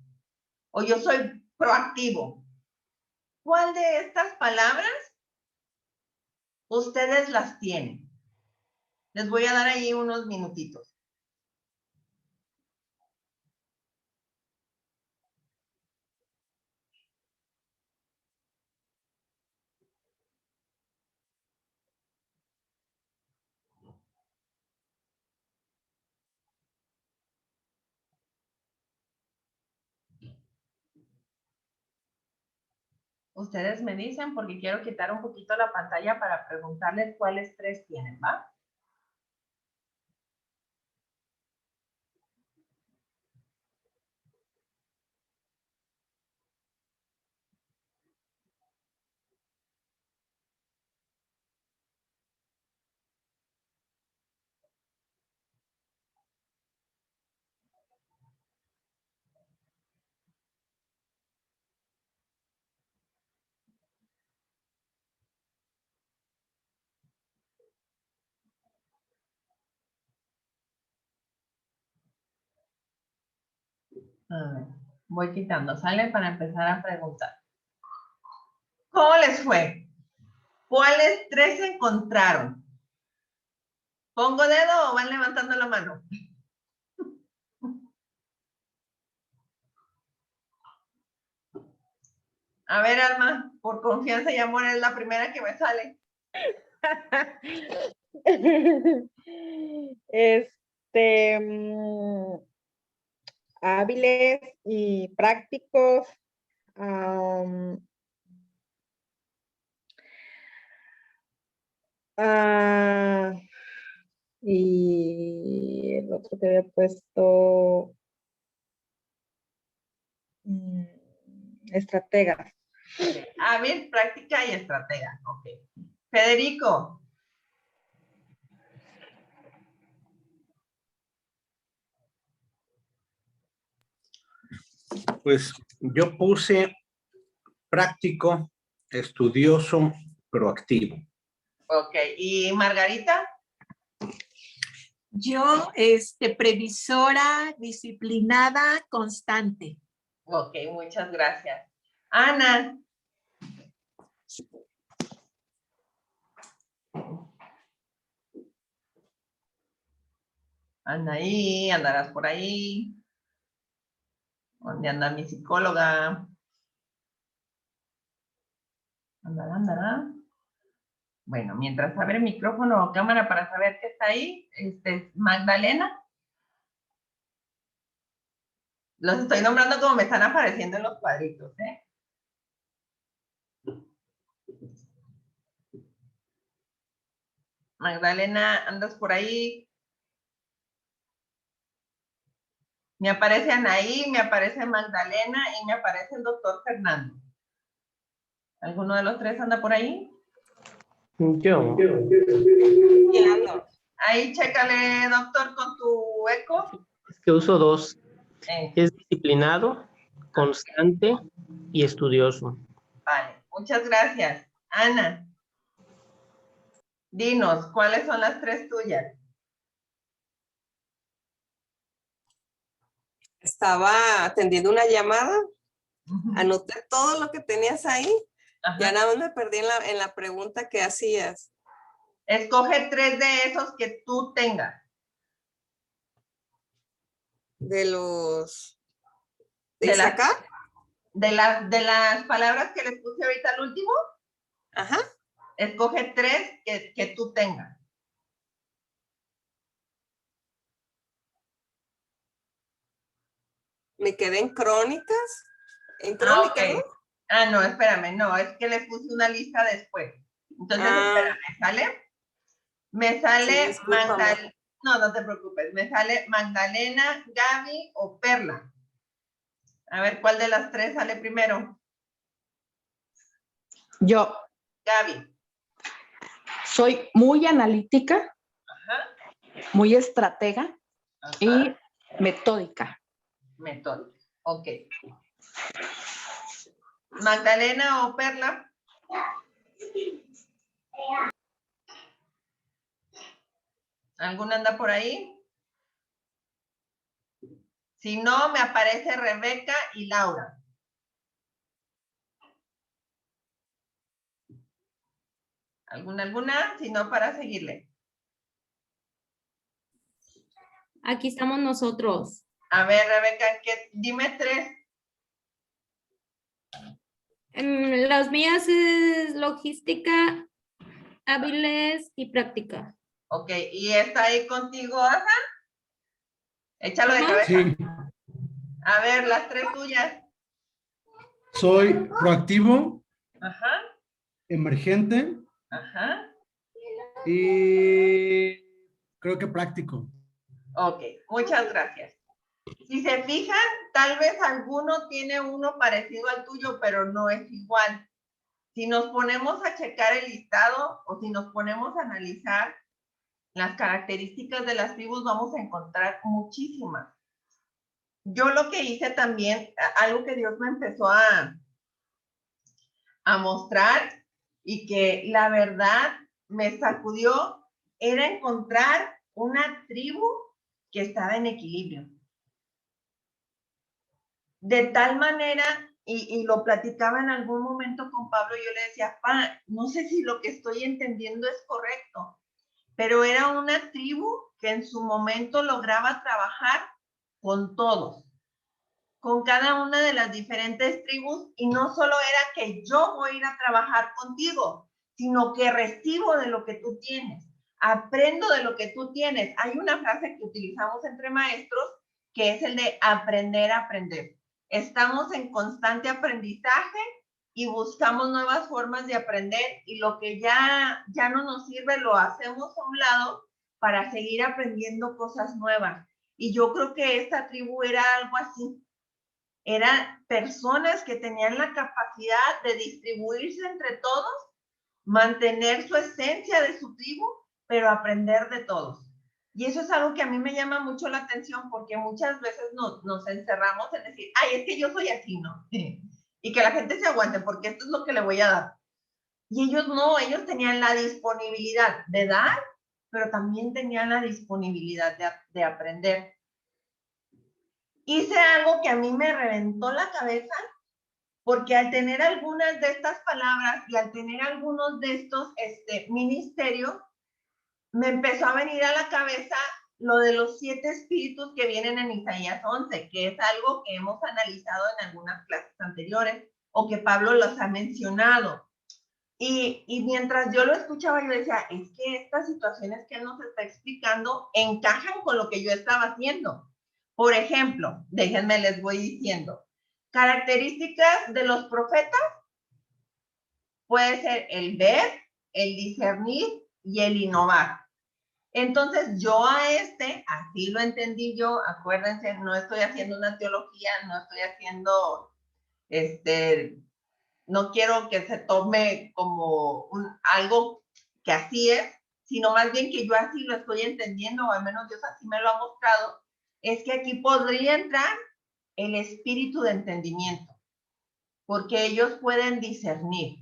o yo soy proactivo. ¿Cuál de estas palabras ustedes las tienen? Les voy a dar ahí unos minutitos. Ustedes me dicen, porque quiero quitar un poquito la pantalla para preguntarles cuáles 3 tienen, ¿va? A ver, voy quitando, ¿sale? Para empezar a preguntar. ¿Cómo les fue? ¿Cuáles tres encontraron? ¿Pongo dedo o van levantando la mano? A ver, Alma, por confianza y amor es la primera que me sale. Hábiles y prácticos. Y el otro que había puesto, estratega. Okay. Hábil, práctica y estratega. Ok. Federico. Pues yo puse práctico, estudioso, proactivo. Ok. ¿Y Margarita? Yo, previsora, disciplinada, constante. Ok, muchas gracias. Ana. Anda ahí, andarás por ahí. ¿Dónde anda mi psicóloga? Andará. Bueno, mientras abre micrófono o cámara para saber que está ahí, Magdalena. Los estoy nombrando como me están apareciendo en los cuadritos, ¿eh? Magdalena, ¿andas por ahí? Me aparece Anaí, me aparece Magdalena y me aparece el doctor Fernando. ¿Alguno de los tres anda por ahí? Yo. Ahí, chécale, doctor, con tu eco. Es que uso dos. Es disciplinado, constante y estudioso. Vale, muchas gracias. Ana, dinos, ¿cuáles son las tres tuyas? Estaba atendiendo una llamada, anoté todo lo que tenías ahí. Ajá. Ya nada más me perdí en la pregunta que hacías. Escoge tres de esos que tú tengas. De los... ¿De sacar? De las palabras que les puse ahorita al último. Ajá. Escoge tres que tú tengas. Me quedé en crónicas. En crónicas, okay. ¿No? No, espérame, no, es que les puse una lista después. Entonces, espérame, ¿sale? Me sale sí, Magdalena. No te preocupes. Me sale Magdalena, Gaby o Perla. A ver, ¿cuál de las tres sale primero? Yo. Gaby. Soy muy analítica, ajá, muy estratega, ajá, y metódica. Metódica, ok. Magdalena o Perla. ¿Alguna anda por ahí? Si no, me aparece Rebeca y Laura. ¿Alguna? Si no, para seguirle. Aquí estamos nosotros. A ver, Rebeca, dime tres. Las mías es logística, hábiles y práctica. Ok, ¿y está ahí contigo, Aja? Échalo de cabeza. Sí. A ver, las tres tuyas. Soy proactivo. Ajá. Emergente. Ajá. Y creo que práctico. Ok, muchas gracias. Si se fijan, tal vez alguno tiene uno parecido al tuyo, pero no es igual. Si nos ponemos a checar el listado o si nos ponemos a analizar las características de las tribus, vamos a encontrar muchísimas. Yo lo que hice también, algo que Dios me empezó a mostrar y que la verdad me sacudió, era encontrar una tribu que estaba en equilibrio. De tal manera y lo platicaba en algún momento con Pablo, yo le decía, Pa, no sé si lo que estoy entendiendo es correcto, pero era una tribu que en su momento lograba trabajar con todos, con cada una de las diferentes tribus, y no solo era que yo voy a ir a trabajar contigo, sino que recibo de lo que tú tienes, aprendo de lo que tú tienes. Hay una frase que utilizamos entre maestros que es el de aprender a aprender. Estamos en constante aprendizaje y buscamos nuevas formas de aprender, y lo que ya no nos sirve lo hacemos a un lado para seguir aprendiendo cosas nuevas. Y yo creo que esta tribu era algo así. Eran personas que tenían la capacidad de distribuirse entre todos, mantener su esencia de su tribu, pero aprender de todos. Y eso es algo que a mí me llama mucho la atención, porque muchas veces nos encerramos en decir, ay, es que yo soy así, ¿no? Y que la gente se aguante, porque esto es lo que le voy a dar. Y ellos no, ellos tenían la disponibilidad de dar, pero también tenían la disponibilidad de aprender. Hice algo que a mí me reventó la cabeza, porque al tener algunas de estas palabras y al tener algunos de estos ministerios, me empezó a venir a la cabeza lo de los 7 espíritus que vienen en Isaías 11, que es algo que hemos analizado en algunas clases anteriores, o que Pablo los ha mencionado. Y mientras yo lo escuchaba, yo decía, es que estas situaciones que él nos está explicando encajan con lo que yo estaba haciendo. Por ejemplo, déjenme les voy diciendo, características de los profetas puede ser el ver, el discernir y el innovar. Entonces yo así lo entendí yo, acuérdense, no estoy haciendo una teología, no estoy haciendo, no quiero que se tome como algo que así es, sino más bien que yo así lo estoy entendiendo, o al menos Dios así me lo ha mostrado, es que aquí podría entrar el espíritu de entendimiento, porque ellos pueden discernir,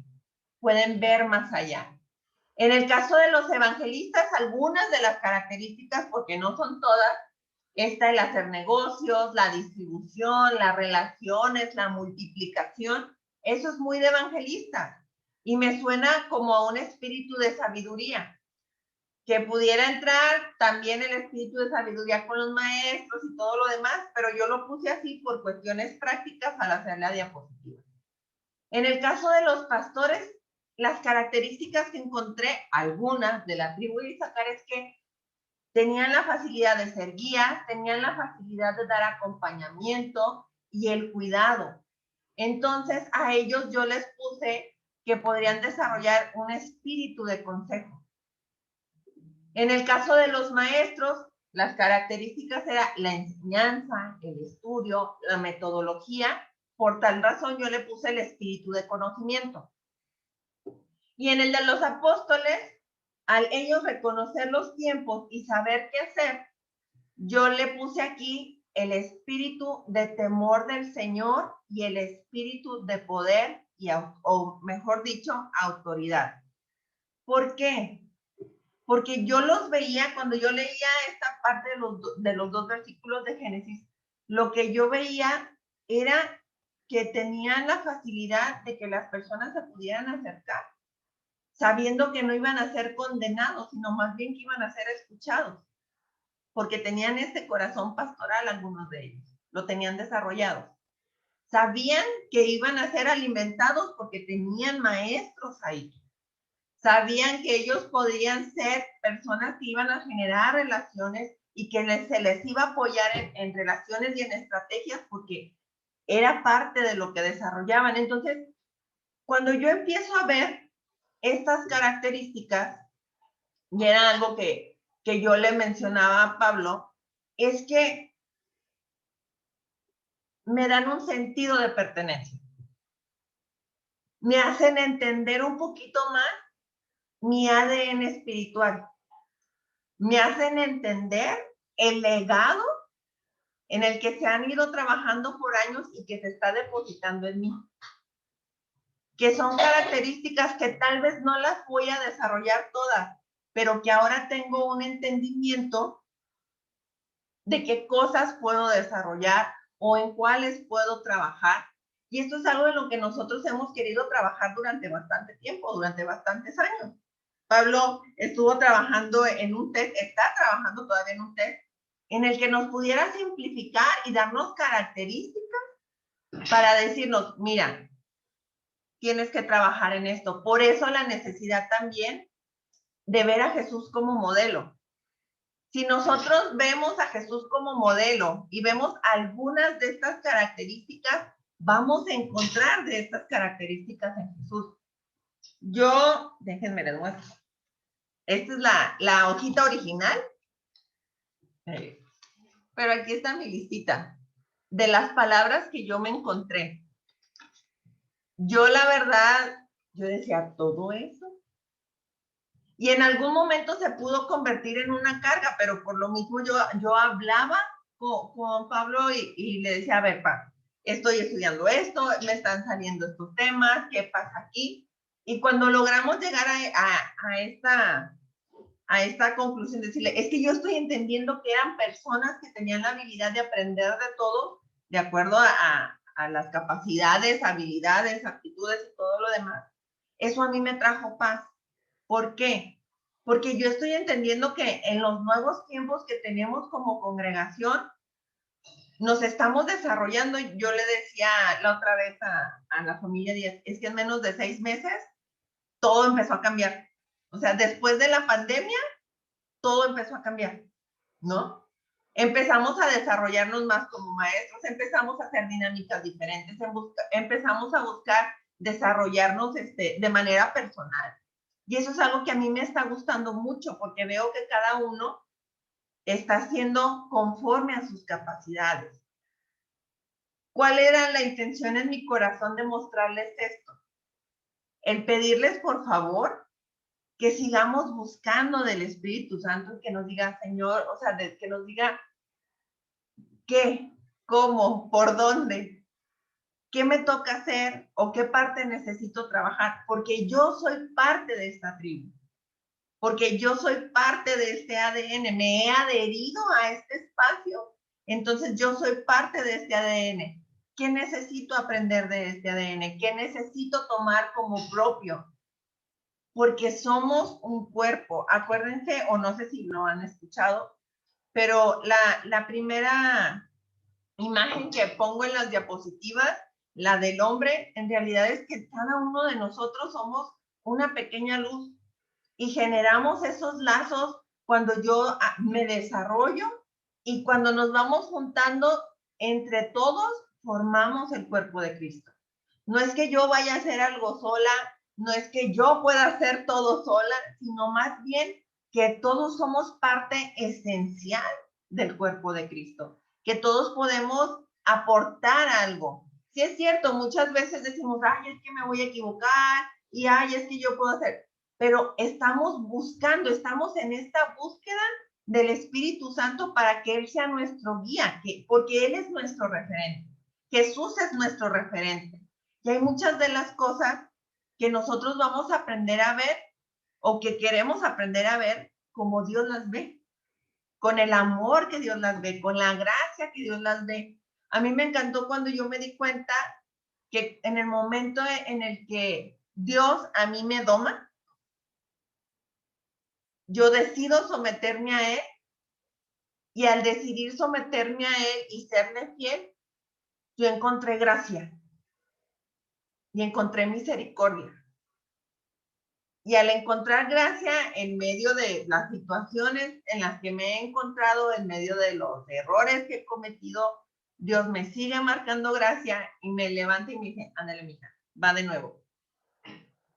pueden ver más allá. En el caso de los evangelistas, algunas de las características, porque no son todas, está el hacer negocios, la distribución, las relaciones, la multiplicación. Eso es muy de evangelistas. Y me suena como a un espíritu de sabiduría, que pudiera entrar también el espíritu de sabiduría con los maestros y todo lo demás, pero yo lo puse así por cuestiones prácticas al hacer la diapositiva. En el caso de los pastores, las características que encontré, algunas de la tribu de Isaacar, es que tenían la facilidad de ser guías, tenían la facilidad de dar acompañamiento y el cuidado. Entonces, a ellos yo les puse que podrían desarrollar un espíritu de consejo. En el caso de los maestros, las características eran la enseñanza, el estudio, la metodología. Por tal razón yo le puse el espíritu de conocimiento. Y en el de los apóstoles, al ellos reconocer los tiempos y saber qué hacer, yo le puse aquí el espíritu de temor del Señor y el espíritu de poder, o mejor dicho, autoridad. ¿Por qué? Porque yo los veía, cuando yo leía esta parte de los 2 versículos de Génesis, lo que yo veía era que tenían la facilidad de que las personas se pudieran acercar, sabiendo que no iban a ser condenados, sino más bien que iban a ser escuchados, porque tenían este corazón pastoral, algunos de ellos, lo tenían desarrollado. Sabían que iban a ser alimentados porque tenían maestros ahí. Sabían que ellos podían ser personas que iban a generar relaciones y que se les iba a apoyar en relaciones y en estrategias, porque era parte de lo que desarrollaban. Entonces, cuando yo empiezo a ver estas características, y era algo que yo le mencionaba a Pablo, es que me dan un sentido de pertenencia. Me hacen entender un poquito más mi ADN espiritual. Me hacen entender el legado en el que se han ido trabajando por años y que se está depositando en mí. Que son características que tal vez no las voy a desarrollar todas, pero que ahora tengo un entendimiento de qué cosas puedo desarrollar o en cuáles puedo trabajar Y esto es algo en lo que nosotros hemos querido trabajar durante bastante tiempo, durante bastantes años. Pablo estuvo trabajando en un test, está trabajando todavía en un test, en el que nos pudiera simplificar y darnos características para decirnos, mira, tienes que trabajar en esto. Por eso la necesidad también de ver a Jesús como modelo. Si nosotros vemos a Jesús como modelo y vemos algunas de estas características, vamos a encontrar de estas características en Jesús. Yo, déjenme les muestro. Esta es la hojita original. Pero aquí está mi listita de las palabras que yo me encontré. Yo, la verdad, yo decía, ¿todo eso? Y en algún momento se pudo convertir en una carga, pero por lo mismo yo hablaba con Pablo y le decía, a ver, Pablo, estoy estudiando esto, me están saliendo estos temas, ¿qué pasa aquí? Y cuando logramos llegar a esta conclusión, decirle, es que yo estoy entendiendo que eran personas que tenían la habilidad de aprender de todo, de acuerdo a las capacidades, habilidades, aptitudes y todo lo demás. Eso a mí me trajo paz. ¿Por qué? Porque yo estoy entendiendo que en los nuevos tiempos que tenemos como congregación, nos estamos desarrollando. Yo le decía la otra vez a la familia Díaz, es que en menos de 6 meses todo empezó a cambiar. O sea, después de la pandemia, todo empezó a cambiar, ¿no? Empezamos a desarrollarnos más como maestros, empezamos a hacer dinámicas diferentes, empezamos a buscar desarrollarnos de manera personal. Y eso es algo que a mí me está gustando mucho, porque veo que cada uno está haciendo conforme a sus capacidades. ¿Cuál era la intención en mi corazón de mostrarles esto? El pedirles, por favor, que sigamos buscando del Espíritu Santo, que nos diga, Señor, o sea, que nos diga qué, cómo, por dónde, qué me toca hacer o qué parte necesito trabajar, porque yo soy parte de esta tribu, porque yo soy parte de este ADN, me he adherido a este espacio, entonces yo soy parte de este ADN. ¿Qué necesito aprender de este ADN? ¿Qué necesito tomar como propio? Porque somos un cuerpo. Acuérdense, o no sé si lo han escuchado, pero la primera imagen que pongo en las diapositivas, la del hombre, en realidad es que cada uno de nosotros somos una pequeña luz y generamos esos lazos cuando yo me desarrollo y cuando nos vamos juntando entre todos, formamos el cuerpo de Cristo. No es que yo vaya a hacer algo sola, no es que yo pueda hacer todo sola, sino más bien que todos somos parte esencial del cuerpo de Cristo, que todos podemos aportar algo. Sí es cierto, muchas veces decimos, ay, es que me voy a equivocar, y ay, es que yo puedo hacer, pero estamos buscando, estamos en esta búsqueda del Espíritu Santo para que Él sea nuestro guía, porque Él es nuestro referente. Jesús es nuestro referente. Y hay muchas de las cosas que nosotros vamos a aprender a ver o que queremos aprender a ver como Dios las ve, con el amor que Dios las ve, con la gracia que Dios las ve. A mí me encantó cuando yo me di cuenta que en el momento en el que Dios a mí me doma, yo decido someterme a Él, y al decidir someterme a Él y serle fiel, yo encontré gracia y encontré misericordia. Y al encontrar gracia en medio de las situaciones en las que me he encontrado, en medio de los errores que he cometido, Dios me sigue marcando gracia y me levanta y me dice, ándale, mija, va de nuevo.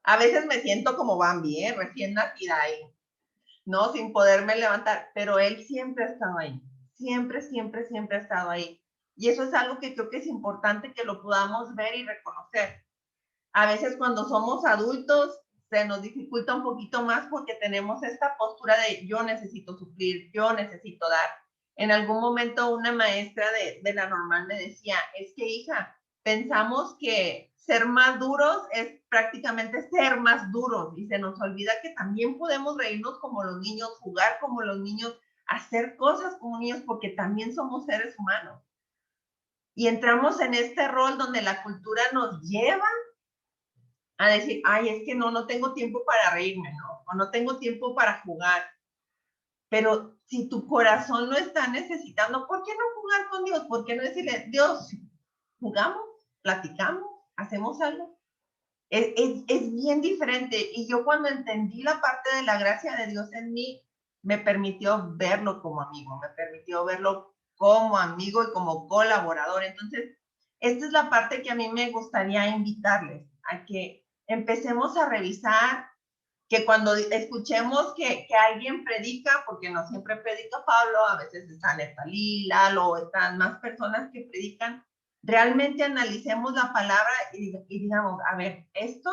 A veces me siento como Bambi, recién nacida ahí, ¿no? Sin poderme levantar, pero Él siempre ha estado ahí. Siempre, siempre, siempre ha estado ahí. Y eso es algo que creo que es importante que lo podamos ver y reconocer. A veces cuando somos adultos se nos dificulta un poquito más porque tenemos esta postura de yo necesito suplir, yo necesito dar. En algún momento una maestra de la normal me decía, es que hija, pensamos que ser más duros es prácticamente ser más duros y se nos olvida que también podemos reírnos como los niños, jugar como los niños, hacer cosas como niños porque también somos seres humanos. y entramos en este rol donde la cultura nos lleva a decir, ay, es que no tengo tiempo para reírme, ¿no? O no tengo tiempo para jugar. Pero si tu corazón lo está necesitando, ¿por qué no jugar con Dios? ¿Por qué no decirle, Dios, jugamos, platicamos, hacemos algo? Es bien diferente. Y yo cuando entendí la parte de la gracia de Dios en mí, me permitió verlo como amigo, me permitió verlo como amigo y como colaborador. Entonces, esta es la parte que a mí me gustaría invitarles a que empecemos a revisar, que cuando escuchemos que alguien predica, porque no siempre predica Pablo, a veces está Neftalí, Lalo, están más personas que predican, realmente analicemos la palabra y digamos, a ver, esto,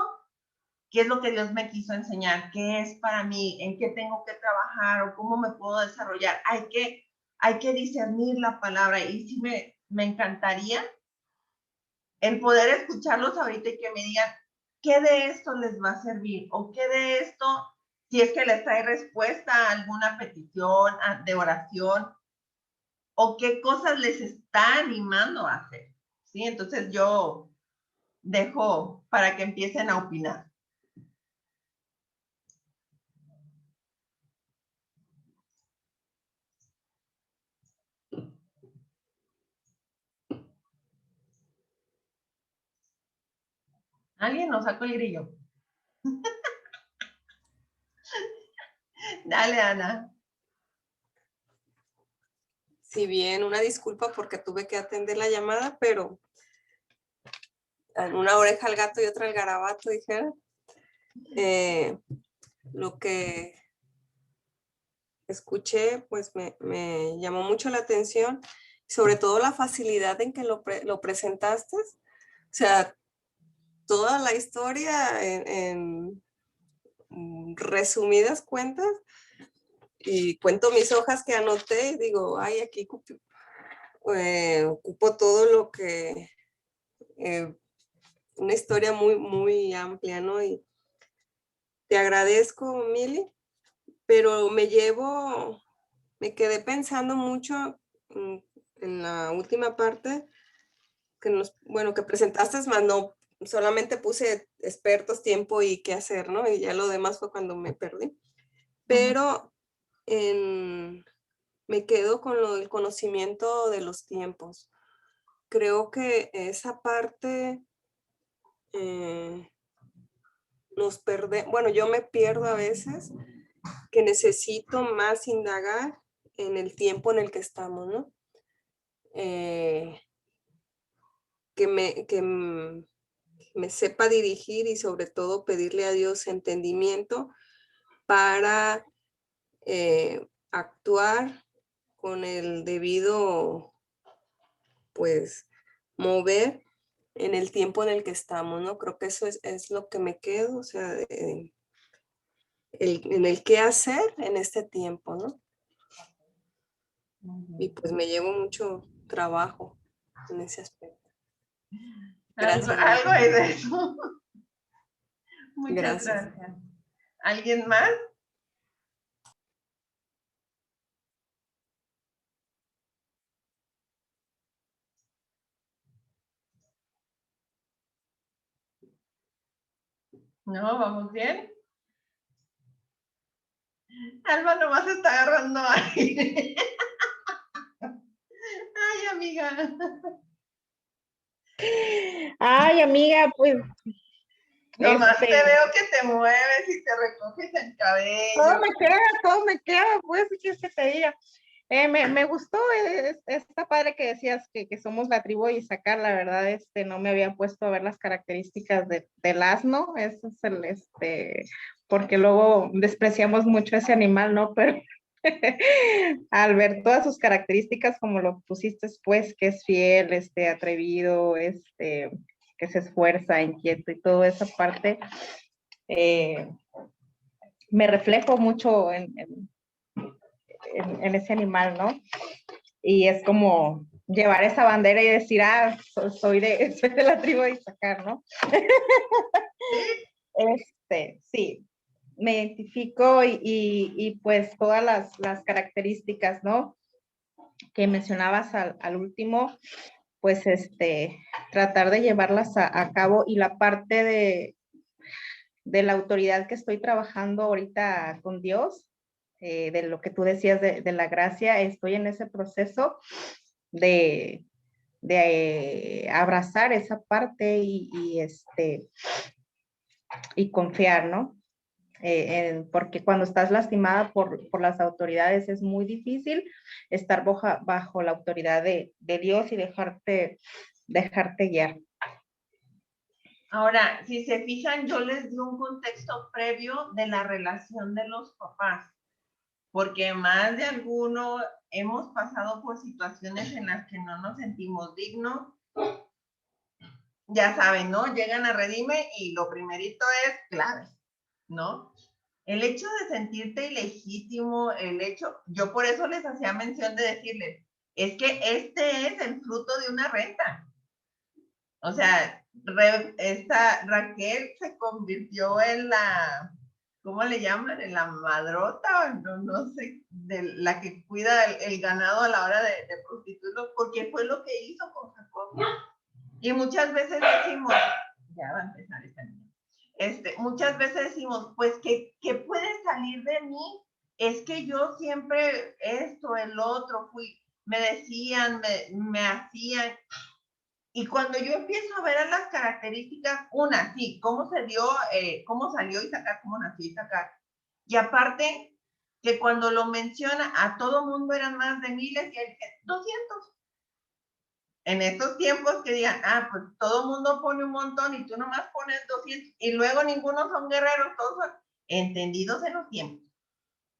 ¿qué es lo que Dios me quiso enseñar? ¿Qué es para mí? ¿En qué tengo que trabajar? ¿O cómo me puedo desarrollar? Hay que discernir la palabra y sí me encantaría el poder escucharlos ahorita y que me digan, ¿qué de esto les va a servir? ¿O qué de esto, si es que les trae respuesta a alguna petición de oración? ¿O qué cosas les está animando a hacer? ¿Sí? Entonces yo dejo para que empiecen a opinar. ¿Alguien nos sacó el grillo? Dale, Ana. Si bien, una disculpa porque tuve que atender la llamada, pero una oreja al gato y otra al garabato, dijera. Lo que escuché, pues me llamó mucho la atención, sobre todo la facilidad en que lo presentaste. O sea, toda la historia en resumidas cuentas, y cuento mis hojas que anoté y digo, ay, aquí ocupo todo lo que, una historia muy, muy amplia, ¿no? Y te agradezco, Mili, pero me quedé pensando mucho en la última parte que presentaste, más no, solamente puse expertos, tiempo y qué hacer, ¿no? Y ya lo demás fue cuando me perdí. Pero me quedo con el conocimiento de los tiempos. Creo que esa parte yo me pierdo a veces, que necesito más indagar en el tiempo en el que estamos, ¿no? Que me sepa dirigir y sobre todo pedirle a Dios entendimiento para actuar con el debido, pues, mover en el tiempo en el que estamos, ¿no? Creo que eso es lo que me quedo, o sea, en el qué hacer en este tiempo, ¿no? Y pues me llevo mucho trabajo en ese aspecto. Gracias. Algo hay de eso. Muchas Gracias. gracias. ¿Alguien más? No, ¿vamos bien? Alba nomás está agarrando aire. Ay, amiga. Ay, amiga, pues. Nomás te veo que te mueves y te recoges el cabello. Todo me queda, pues, ¿qué es que te diga? Me gustó, está padre que decías que somos la tribu de Isaacar, la verdad, no me había puesto a ver las características del asno, eso es porque luego despreciamos mucho ese animal, ¿no? Pero al ver todas sus características, como lo pusiste, pues, que es fiel, atrevido, que se esfuerza, inquieto y toda esa parte, me reflejo mucho en ese animal, ¿no? Y es como llevar esa bandera y decir, soy de la tribu de Isaacar, ¿no? Sí, me identifico y pues todas las características, ¿no? Que mencionabas al último, pues tratar de llevarlas a cabo, y la parte de la autoridad que estoy trabajando ahorita con Dios, de lo que tú decías de la gracia, estoy en ese proceso de abrazar esa parte y confiar, ¿no? Porque cuando estás lastimada por las autoridades es muy difícil estar bajo la autoridad de Dios y dejarte guiar. Ahora, si se fijan, yo les di un contexto previo de la relación de los papás, porque más de alguno hemos pasado por situaciones en las que no nos sentimos dignos. Ya saben, ¿no? Llegan a Redime y lo primerito es clave, ¿no? El hecho de sentirte ilegítimo, yo por eso les hacía mención de decirles, es que este es el fruto de una renta. O sea, Raquel se convirtió en la, ¿cómo le llaman? En la madrota, no sé, de la que cuida el ganado a la hora de prostituirlo, porque fue lo que hizo con Jacob. Y muchas veces decimos, ya va a empezar esta niña. Muchas veces decimos, pues, ¿qué puede salir de mí? Es que yo siempre esto, el otro, me decían, me hacían. Y cuando yo empiezo a ver las características, sí, cómo se dio, cómo salió Isaacar, cómo nació Isaacar. Y aparte, que cuando lo menciona, a todo mundo eran más de miles y él dice, 200. En estos tiempos que digan, pues todo mundo pone un montón y tú nomás pones 200 y luego ninguno son guerreros, todos son entendidos en los tiempos,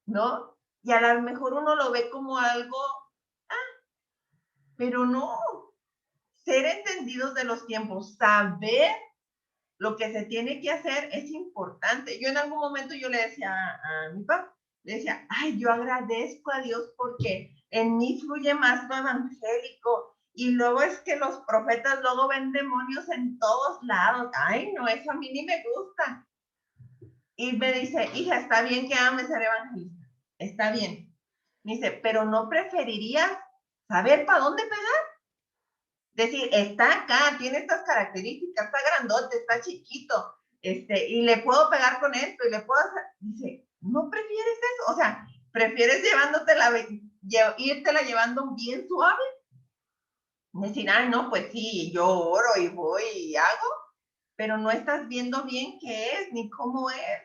¿no? Y a lo mejor uno lo ve como algo, pero no. Ser entendidos de los tiempos, saber lo que se tiene que hacer es importante. Yo en algún momento yo le decía a mi papá, le decía, yo agradezco a Dios porque en mí fluye más lo evangélico. Y luego es que los profetas luego ven demonios en todos lados. No, eso a mí ni me gusta. Y me dice, hija, está bien que ames ser evangelista. Está bien. Me dice, pero ¿no preferirías saber para dónde pegar? Decir, está acá, tiene estas características, está grandote, está chiquito, y le puedo pegar con esto, y le puedo hacer. Dice, ¿no prefieres eso? O sea, ¿prefieres írtela llevando bien suave? Decir, no, pues sí, yo oro y voy y hago, pero no estás viendo bien qué es, ni cómo es.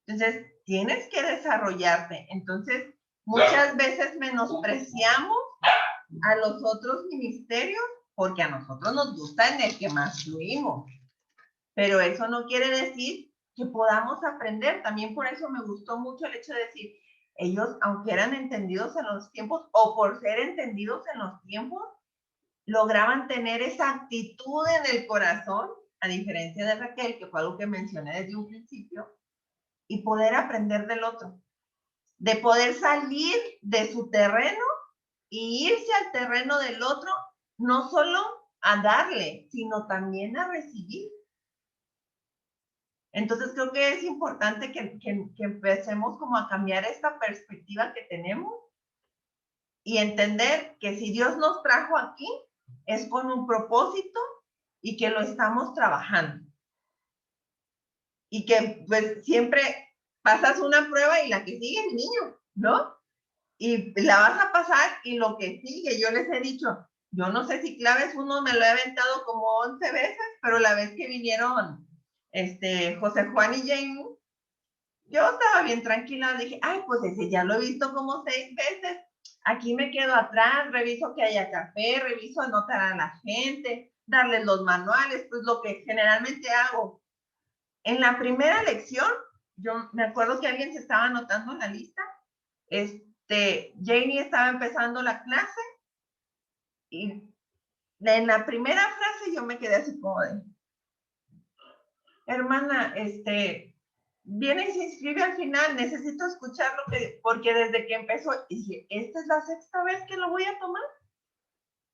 Entonces, tienes que desarrollarte. Entonces, muchas veces menospreciamos a los otros ministerios porque a nosotros nos gusta en el que más fluimos. Pero eso no quiere decir que podamos aprender. También por eso me gustó mucho el hecho de decir, ellos, aunque eran entendidos en los tiempos, o por ser entendidos en los tiempos, lograban tener esa actitud en el corazón, a diferencia de Raquel, que fue algo que mencioné desde un principio, y poder aprender del otro, de poder salir de su terreno y irse al terreno del otro, no solo a darle, sino también a recibir. Entonces creo que es importante que empecemos como a cambiar esta perspectiva que tenemos y entender que si Dios nos trajo aquí, es con un propósito y que lo estamos trabajando. Y que pues siempre pasas una prueba y la que sigue, mi niño, ¿no? Y la vas a pasar y lo que sigue, yo les he dicho, yo no sé si claves uno me lo he aventado como 11 veces, pero la vez que vinieron José Juan y Jamie, yo estaba bien tranquila, dije, pues ese ya lo he visto como 6 veces, aquí me quedo atrás, reviso que haya café, reviso anotar a la gente, darles los manuales, pues lo que generalmente hago. En la primera lección, yo me acuerdo que alguien se estaba anotando en la lista, Janie estaba empezando la clase y en la primera frase yo me quedé así como de, hermana, viene y se inscribe al final, necesito escucharlo porque desde que empezó, dije, esta es la 6ª vez que lo voy a tomar.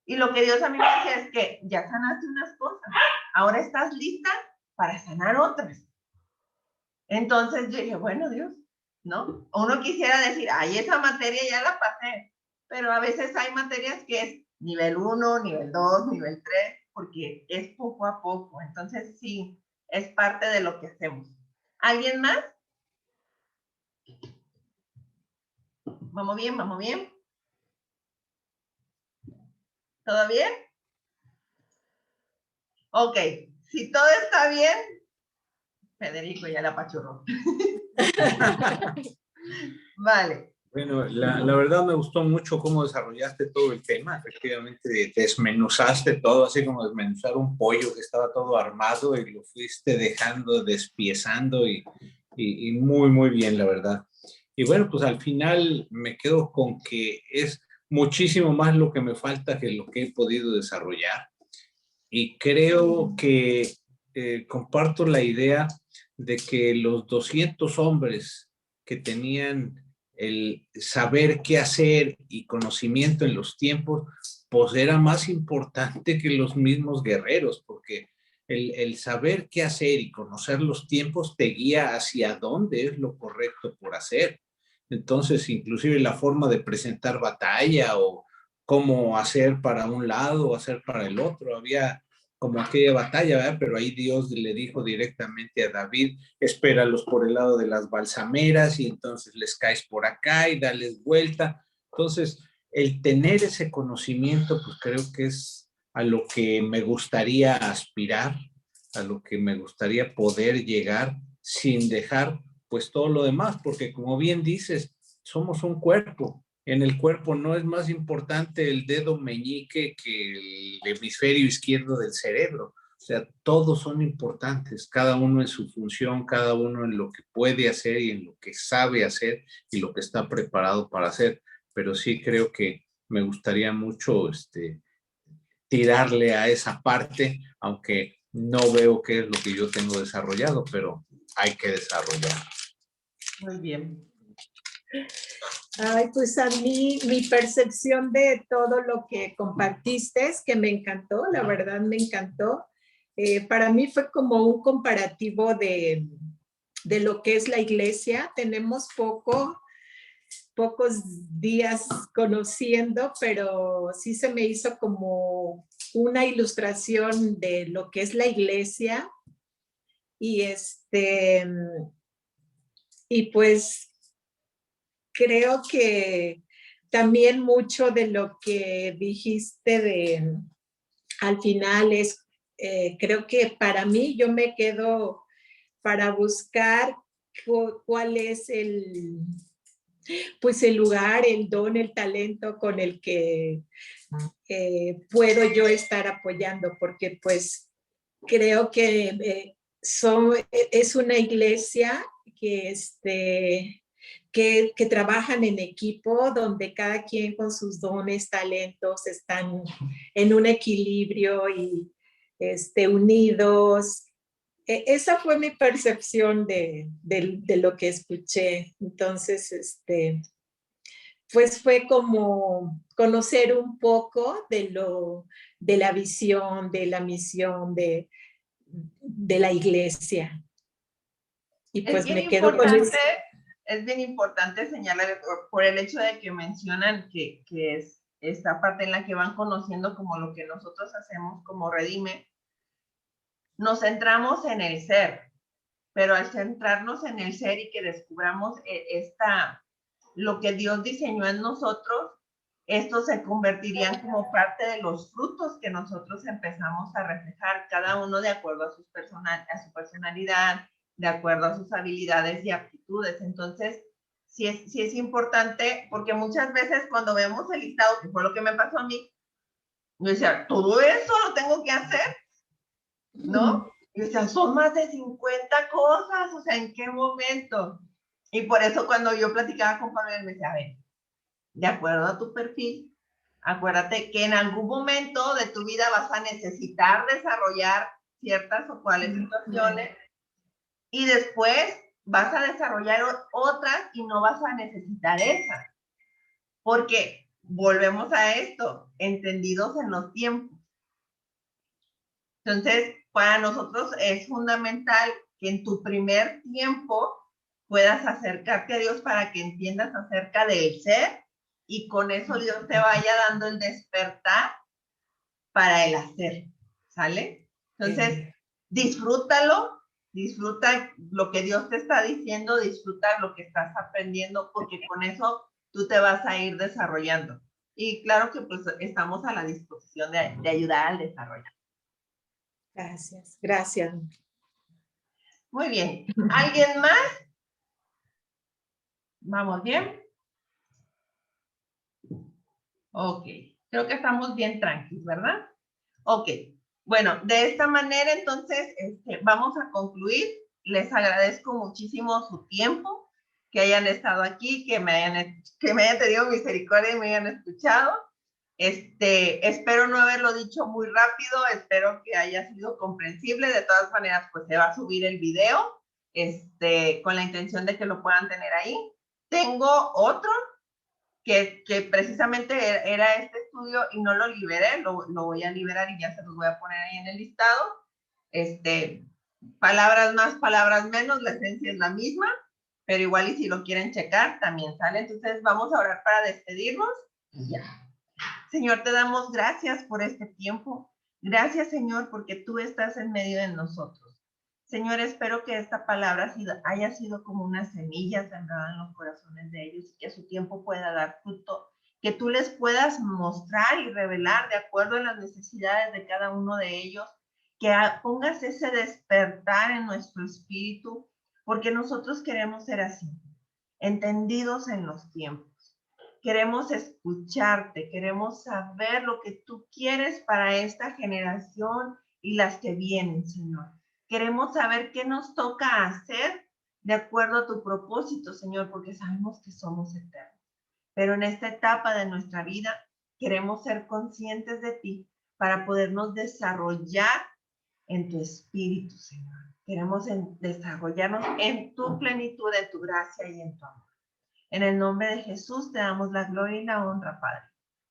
Y lo que Dios a mí me dice es que ya sanaste unas cosas, ahora estás lista para sanar otras. Entonces yo dije, bueno, Dios, ¿no? Uno quisiera decir, esa materia ya la pasé, pero a veces hay materias que es nivel 1, nivel 2, nivel 3, porque es poco a poco. Entonces, sí, es parte de lo que hacemos. ¿Alguien más? ¿Vamos bien? ¿Vamos bien? ¿Todo bien? Ok, si todo está bien, Federico ya la apachurró. Vale. Bueno, la verdad me gustó mucho cómo desarrollaste todo el tema. Efectivamente, desmenuzaste todo, así como desmenuzar un pollo que estaba todo armado y lo fuiste dejando, despiezando y muy, muy bien, la verdad. Y bueno, pues al final me quedo con que es muchísimo más lo que me falta que lo que he podido desarrollar. Y creo que comparto la idea de que los 200 hombres que tenían el saber qué hacer y conocimiento en los tiempos, pues era más importante que los mismos guerreros, porque el saber qué hacer y conocer los tiempos te guía hacia dónde es lo correcto por hacer. Entonces, inclusive la forma de presentar batalla o cómo hacer para un lado o hacer para el otro, había como aquella batalla, ¿verdad? Pero ahí Dios le dijo directamente a David, espéralos por el lado de las balsameras y entonces les caes por acá y dales vuelta. Entonces, el tener ese conocimiento, pues creo que es a lo que me gustaría aspirar, a lo que me gustaría poder llegar sin dejar pues todo lo demás, porque como bien dices, somos un cuerpo. En el cuerpo no es más importante el dedo meñique que el hemisferio izquierdo del cerebro. O sea, todos son importantes, cada uno en su función, cada uno en lo que puede hacer y en lo que sabe hacer y lo que está preparado para hacer. Pero sí creo que me gustaría mucho tirarle a esa parte, aunque no veo qué es lo que yo tengo desarrollado, pero hay que desarrollar. Muy bien. Ay, pues a mí, mi percepción de todo lo que compartiste es que me encantó, la verdad me encantó. Para mí fue como un comparativo de lo que es la iglesia. Tenemos pocos días conociendo, pero sí se me hizo como una ilustración de lo que es la iglesia. Y pues creo que también mucho de lo que dijiste al final es, creo que para mí yo me quedo para buscar cuál es pues el lugar, el don, el talento con el que puedo yo estar apoyando, porque pues creo que es una iglesia que trabajan en equipo, donde cada quien con sus dones, talentos, están en un equilibrio y unidos. Esa fue mi percepción de lo que escuché. Entonces, pues fue como conocer un poco de la visión, de la misión de la iglesia. Y pues me quedo con eso. Es bien importante señalar por el hecho de que mencionan que es esta parte en la que van conociendo como lo que nosotros hacemos como Redime. Nos centramos en el ser, pero al centrarnos en el ser y que descubramos lo que Dios diseñó en nosotros, estos se convertirían como parte de los frutos que nosotros empezamos a reflejar, cada uno de acuerdo a su personalidad, de acuerdo a sus habilidades y aptitudes. Entonces, sí es importante, porque muchas veces cuando vemos el listado, que fue lo que me pasó a mí, yo decía, ¿todo eso lo tengo que hacer? ¿No? Y decía, son más de 50 cosas, o sea, ¿en qué momento? Y por eso cuando yo platicaba con Pablo, él me decía, a ver, de acuerdo a tu perfil, acuérdate que en algún momento de tu vida vas a necesitar desarrollar ciertas o cuales situaciones y después vas a desarrollar otras y no vas a necesitar esas. Porque volvemos a esto, entendidos en los tiempos. Entonces, para nosotros es fundamental que en tu primer tiempo puedas acercarte a Dios para que entiendas acerca del ser y con eso Dios te vaya dando el despertar para el hacer, ¿sale? Entonces, disfrútalo, disfruta lo que Dios te está diciendo, disfruta lo que estás aprendiendo, porque con eso tú te vas a ir desarrollando. Y claro que pues estamos a la disposición de ayudar al desarrollo. Gracias, gracias. Muy bien. ¿Alguien más? ¿Vamos bien? Ok. Creo que estamos bien tranquilos, ¿verdad? Ok. Bueno, de esta manera entonces vamos a concluir. Les agradezco muchísimo su tiempo, que hayan estado aquí, que me hayan tenido misericordia y me hayan escuchado. Espero no haberlo dicho muy rápido, espero que haya sido comprensible. De todas maneras, pues se va a subir el video, con la intención de que lo puedan tener ahí. Tengo otro que precisamente era este estudio y no lo liberé, lo voy a liberar y ya se los voy a poner ahí en el listado. Palabras más, palabras menos, la esencia es la misma, pero igual y si lo quieren checar, también sale. Entonces vamos a orar para despedirnos y ya. Señor, te damos gracias por este tiempo. Gracias, Señor, porque tú estás en medio de nosotros. Señor, espero que esta palabra haya sido como una semilla sembrada en los corazones de ellos y que a su tiempo pueda dar fruto, que tú les puedas mostrar y revelar de acuerdo a las necesidades de cada uno de ellos, que pongas ese despertar en nuestro espíritu, porque nosotros queremos ser así, entendidos en los tiempos. Queremos escucharte, queremos saber lo que tú quieres para esta generación y las que vienen, Señor. Queremos saber qué nos toca hacer de acuerdo a tu propósito, Señor, porque sabemos que somos eternos. Pero en esta etapa de nuestra vida queremos ser conscientes de ti para podernos desarrollar en tu espíritu, Señor. Queremos desarrollarnos en tu plenitud, en tu gracia y en tu amor. En el nombre de Jesús te damos la gloria y la honra, Padre.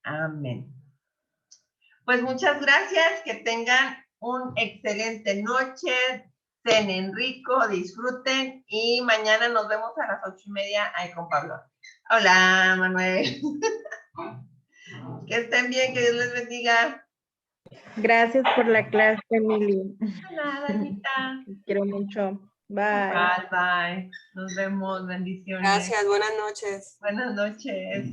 Amén. Pues muchas gracias, que tengan una excelente noche, cenen rico, disfruten y mañana nos vemos a las 8:30 ahí con Pablo. Hola, Manuel. Que estén bien, que Dios les bendiga. Gracias por la clase, Emily. Nada, Anita. Te quiero mucho. Bye. Bye, bye. Nos vemos, bendiciones. Gracias, buenas noches. Buenas noches.